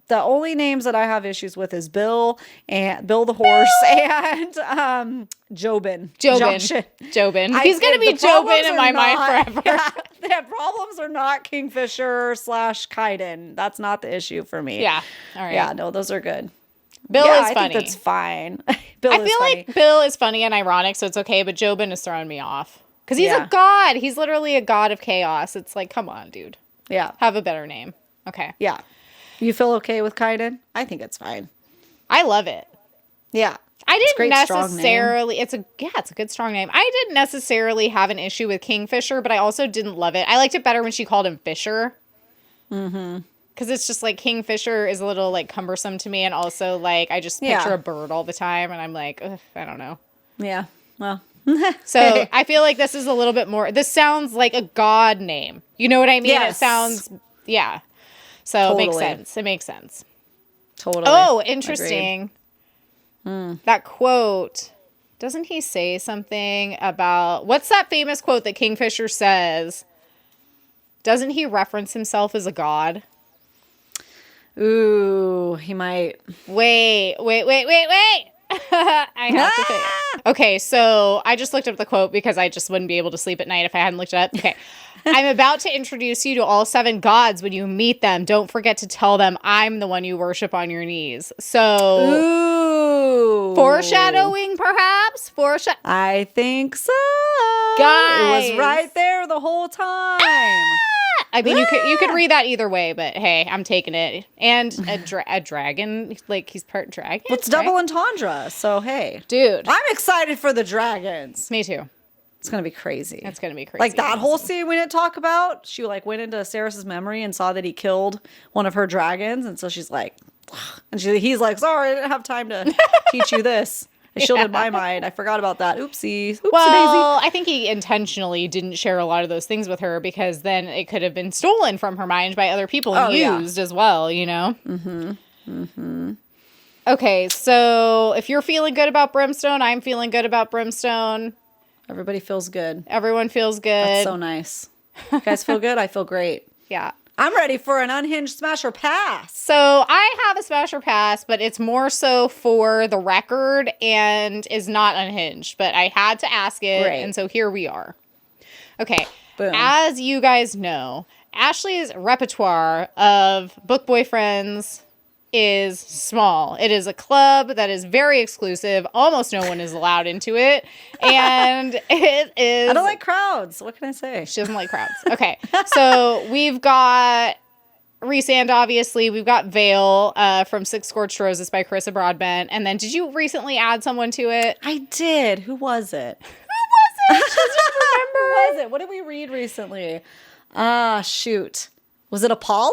B: The only names that I have issues with is Bill the horse and Jobin.
A: Jobin. He's gonna be Jobin in my mind forever.
B: Yeah, the problems are not Kingfisher / Kaiden. That's not the issue for me.
A: Yeah. All right.
B: Yeah, no, those are good.
A: Bill is
B: I
A: funny.
B: think that's fine.
A: I feel like Bill is funny and ironic, so it's okay, but Jobin is throwing me off. Because he's a god. He's literally a god of chaos. It's like, come on, dude.
B: Yeah.
A: Have a better name. Okay.
B: Yeah. You feel okay with Kaiden? I think it's fine.
A: I love it.
B: Yeah.
A: I didn't
B: great,
A: necessarily. It's a good strong name. I didn't necessarily have an issue with Kingfisher, but I also didn't love it. I liked it better when she called him Fisher. Mm-hmm. Because it's just like Kingfisher is a little like cumbersome to me, and also like I just picture a bird all the time, and I'm like, ugh, I don't know.
B: Yeah. Well.
A: So I feel like this is a little bit more. This sounds like a god name. You know what I mean?
B: Yes.
A: It sounds So
B: Totally.
A: it makes sense. It makes sense.
B: Totally.
A: Oh, interesting. That quote, doesn't he say something about, what's that famous quote that Kingfisher says? Doesn't he reference himself as a god?
B: Ooh, he might.
A: Wait. I have to think. Okay, so I just looked up the quote because I just wouldn't be able to sleep at night if I hadn't looked it up. Okay. I'm about to introduce you to all 7 gods. When you meet them, don't forget to tell them I'm the one you worship on your knees. So,
B: Ooh.
A: foreshadowing, perhaps?
B: I think so.
A: Guys.
B: It was right there the whole time.
A: I mean, you could read that either way, but hey, I'm taking it. And a dragon, like he's part dragon.
B: It's double entendre, so hey.
A: Dude.
B: I'm excited for the dragons.
A: Me too.
B: It's going to be crazy.
A: It's going to be crazy.
B: Like that whole scene we didn't talk about, she like went into Saris's memory and saw that he killed one of her dragons. And so she's like, and he's like, sorry, I didn't have time to teach you this. I shielded my mind. I forgot about that. Oopsie.
A: Well, I think he intentionally didn't share a lot of those things with her because then it could have been stolen from her mind by other people and used as well, you know? Mm-hmm. Mm-hmm. Okay, so if you're feeling good about Brimstone, I'm feeling good about Brimstone.
B: Everybody feels good.
A: Everyone feels good.
B: That's so nice. You guys feel good? I feel great.
A: Yeah.
B: I'm ready for an Unhinged Smash or Pass.
A: So I have a Smash or Pass, but it's more so for the record and is not Unhinged. But I had to ask it, and so here we are. Okay.
B: Boom.
A: As you guys know, Ashley's repertoire of book boyfriends is small. It is a club that is very exclusive. Almost no one is allowed into it. And it is...
B: I don't like crowds. What can I say?
A: She doesn't like crowds. Okay. So we've got Rhysand, obviously. We've got Vale from Six Scorched Roses by Carissa Broadbent. And then did you recently add someone to it?
B: I did. Who was it?
A: She doesn't remember.
B: Who was it? What did we read recently? Shoot. Was it Apollo?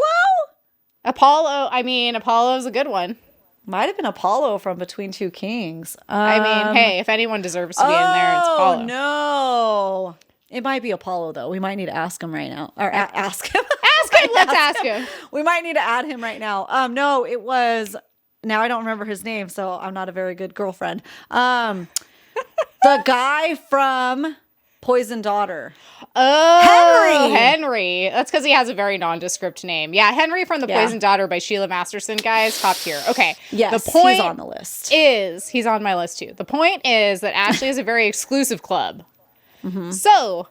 A: Apollo's a good one.
B: Might have been Apollo from Between Two Kings.
A: Hey, if anyone deserves to be in there, it's Apollo.
B: Oh, no. It might be Apollo, though. We might need to ask him right now. Or ask him.
A: Ask him. Let's ask him.
B: We might need to add him right now. No, it was... Now I don't remember his name, so I'm not a very good girlfriend. The guy from Poison Daughter.
A: Oh, Henry. That's because he has a very nondescript name. Yeah, Henry from The Poison Daughter by Sheila Masterson, guys. Top tier. Okay.
B: Yes,
A: the point
B: he's on the list.
A: He's on my list too. The point is that Ashley is a very exclusive club. Mm-hmm. So,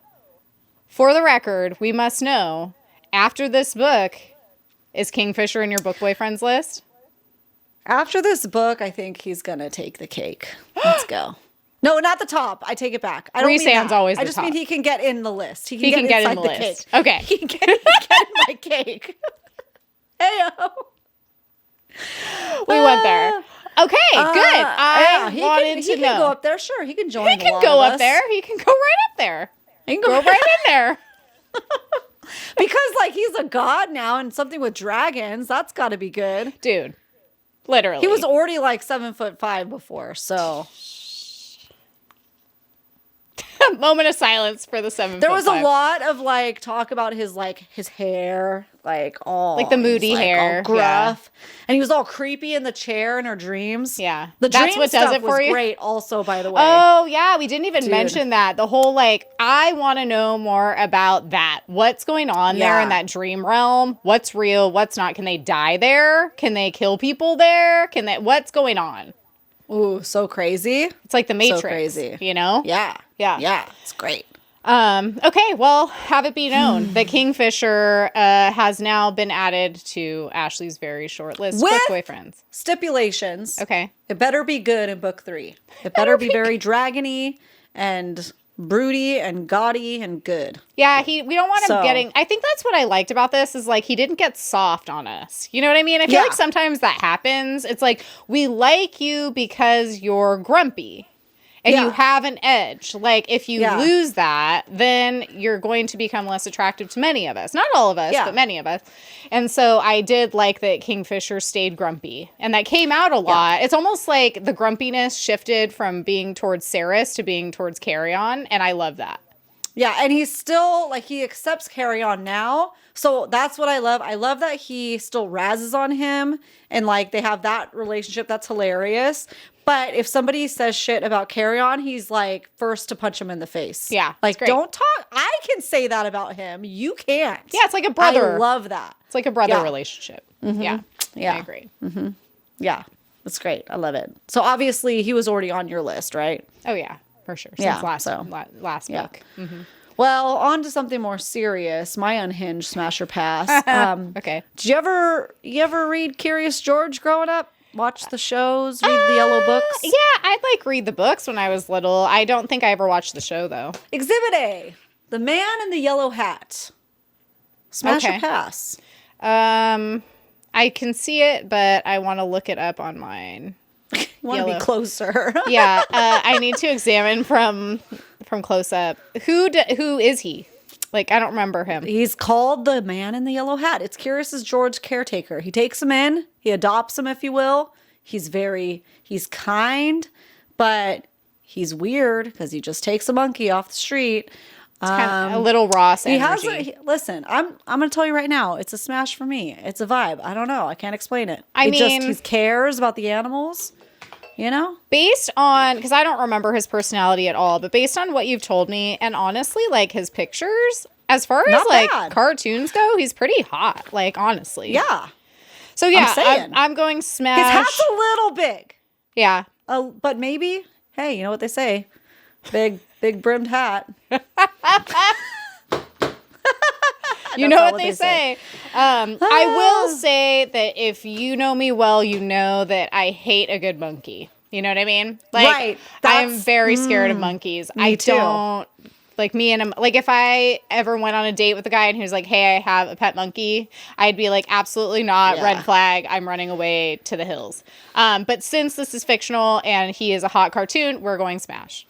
A: for the record, we must know, after this book, is Kingfisher in your book boyfriends list?
B: After this book, I think he's going to take the cake. Let's go. No, not the top. I take it back. I don't mean that.
A: Always
B: I just mean he can get in the list.
A: He can get in the list.
B: Cake.
A: Okay.
B: He can get in my cake. Heyo.
A: We went there. Okay, good. I wanted to know.
B: He can go up there. Sure, he can join.
A: He can go up there. He can go right up there. He can go right in there.
B: Because like he's a god now and something with dragons, that's got to be good.
A: Dude, literally.
B: He was already like 7'5" before, so.
A: Moment of silence for the 7'5".
B: There was a lot of like talk about his hair, like all
A: like the moody hair,
B: all gruff, and he was all creepy in the chair in her dreams.
A: Yeah,
B: that's what does it for you. Great, also by the way.
A: Oh yeah, we didn't even mention that. The whole like, I want to know more about that. What's going on there in that dream realm? What's real? What's not? Can they die there? Can they kill people there? What's going on?
B: Ooh, so crazy.
A: It's like the Matrix,
B: so crazy.
A: You know?
B: Yeah. It's great.
A: Okay, well, have it be known that Kingfisher has now been added to Ashley's very short list of boyfriends.
B: Stipulations.
A: Okay.
B: It better be good in book 3. It better be very dragony and broody and gaudy and good.
A: Yeah, we don't want him getting... I think that's what I liked about this is like he didn't get soft on us. You know what I mean? I feel like sometimes that happens. It's like we like you because you're grumpy. And you have an edge. Like, if you lose that, then you're going to become less attractive to many of us. Not all of us, but many of us. And so I did like that Kingfisher stayed grumpy. And that came out a lot. It's almost like the grumpiness shifted from being towards Ceres to being towards Carrion. And I love that.
B: Yeah, and he's still, like, he accepts Carrion now. So that's what I love. I love that he still razzes on him. And, like, they have that relationship. That's hilarious. But if somebody says shit about Carrion, he's like first to punch him in the face.
A: Yeah.
B: Like, don't talk. I can say that about him. You can't.
A: Yeah, it's like a brother.
B: I love that.
A: It's like a brother relationship.
B: Mm-hmm. Yeah.
A: I agree.
B: Mm-hmm. Yeah. That's great. I love it. So obviously he was already on your list, right?
A: Oh, yeah. For sure. Since last book.
B: Mm-hmm. Well, on to something more serious. My Unhinged Smasher Pass.
A: Okay.
B: Did you ever read Curious George growing up? Watch the shows, read the yellow books?
A: Yeah, I'd like read the books when I was little. I don't think I ever watched the show, though.
B: Exhibit A, The Man in the Yellow Hat. Smash or pass?
A: I can see it, but I want to look it up on mine.
B: You want to be closer.
A: Yeah, I need to examine from close up. Who is he? Like, I don't remember him.
B: He's called the Man in the Yellow Hat. It's Curious George's caretaker. He takes him in. He adopts him, if you will. He's kind, but he's weird because he just takes a monkey off the street.
A: It's kind of a little Ross energy.
B: Listen, I'm going to tell you right now. It's a smash for me. It's a vibe. I don't know. I can't explain it. He cares about the animals. You know?
A: Based on, because I don't remember his personality at all, but based on what you've told me, and honestly, like his pictures, as far as like cartoons go, he's pretty hot. Like, honestly.
B: Yeah.
A: So yeah, I'm going smash.
B: His hat's a little big.
A: Yeah.
B: But maybe, hey, you know what they say? Big brimmed hat.
A: You know what they say. I will say that if you know me well, you know that I hate a good monkey. You know what I mean? Like,
B: right.
A: I'm very scared of monkeys.
B: Me too.
A: Don't like me and him. Like, if I ever went on a date with a guy and he was like, "Hey, I have a pet monkey," I'd be like, "Absolutely not. Yeah. Red flag. I'm running away to the hills." But since this is fictional and he is a hot cartoon, we're going smash.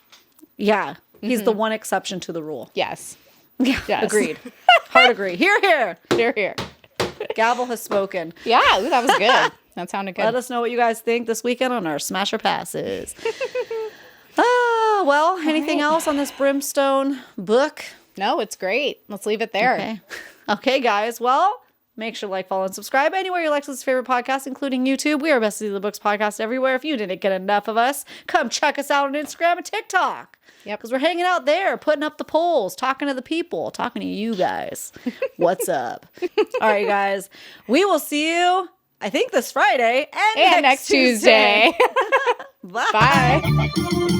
B: Yeah, he's the one exception to the rule.
A: Yes.
B: Yeah, yes. Agreed. Hard agree. Hear, hear.
A: Hear, hear.
B: Gavel has spoken.
A: Yeah, ooh, that was good. That sounded good.
B: Let us know what you guys think this weekend on our Smasher Passes. Well, anything else on this Brimstone book?
A: No, it's great. Let's leave it there.
B: Okay, guys. Well, make sure to like, follow, and subscribe anywhere you like this favorite podcast, including YouTube. We are Besties of the Books podcast everywhere. If you didn't get enough of us, come check us out on Instagram and TikTok.
A: Yep.
B: Because we're hanging out there, putting up the polls, talking to the people, talking to you guys. What's up? All right, guys. We will see you, I think, this Friday and next Tuesday.
A: Bye. Bye.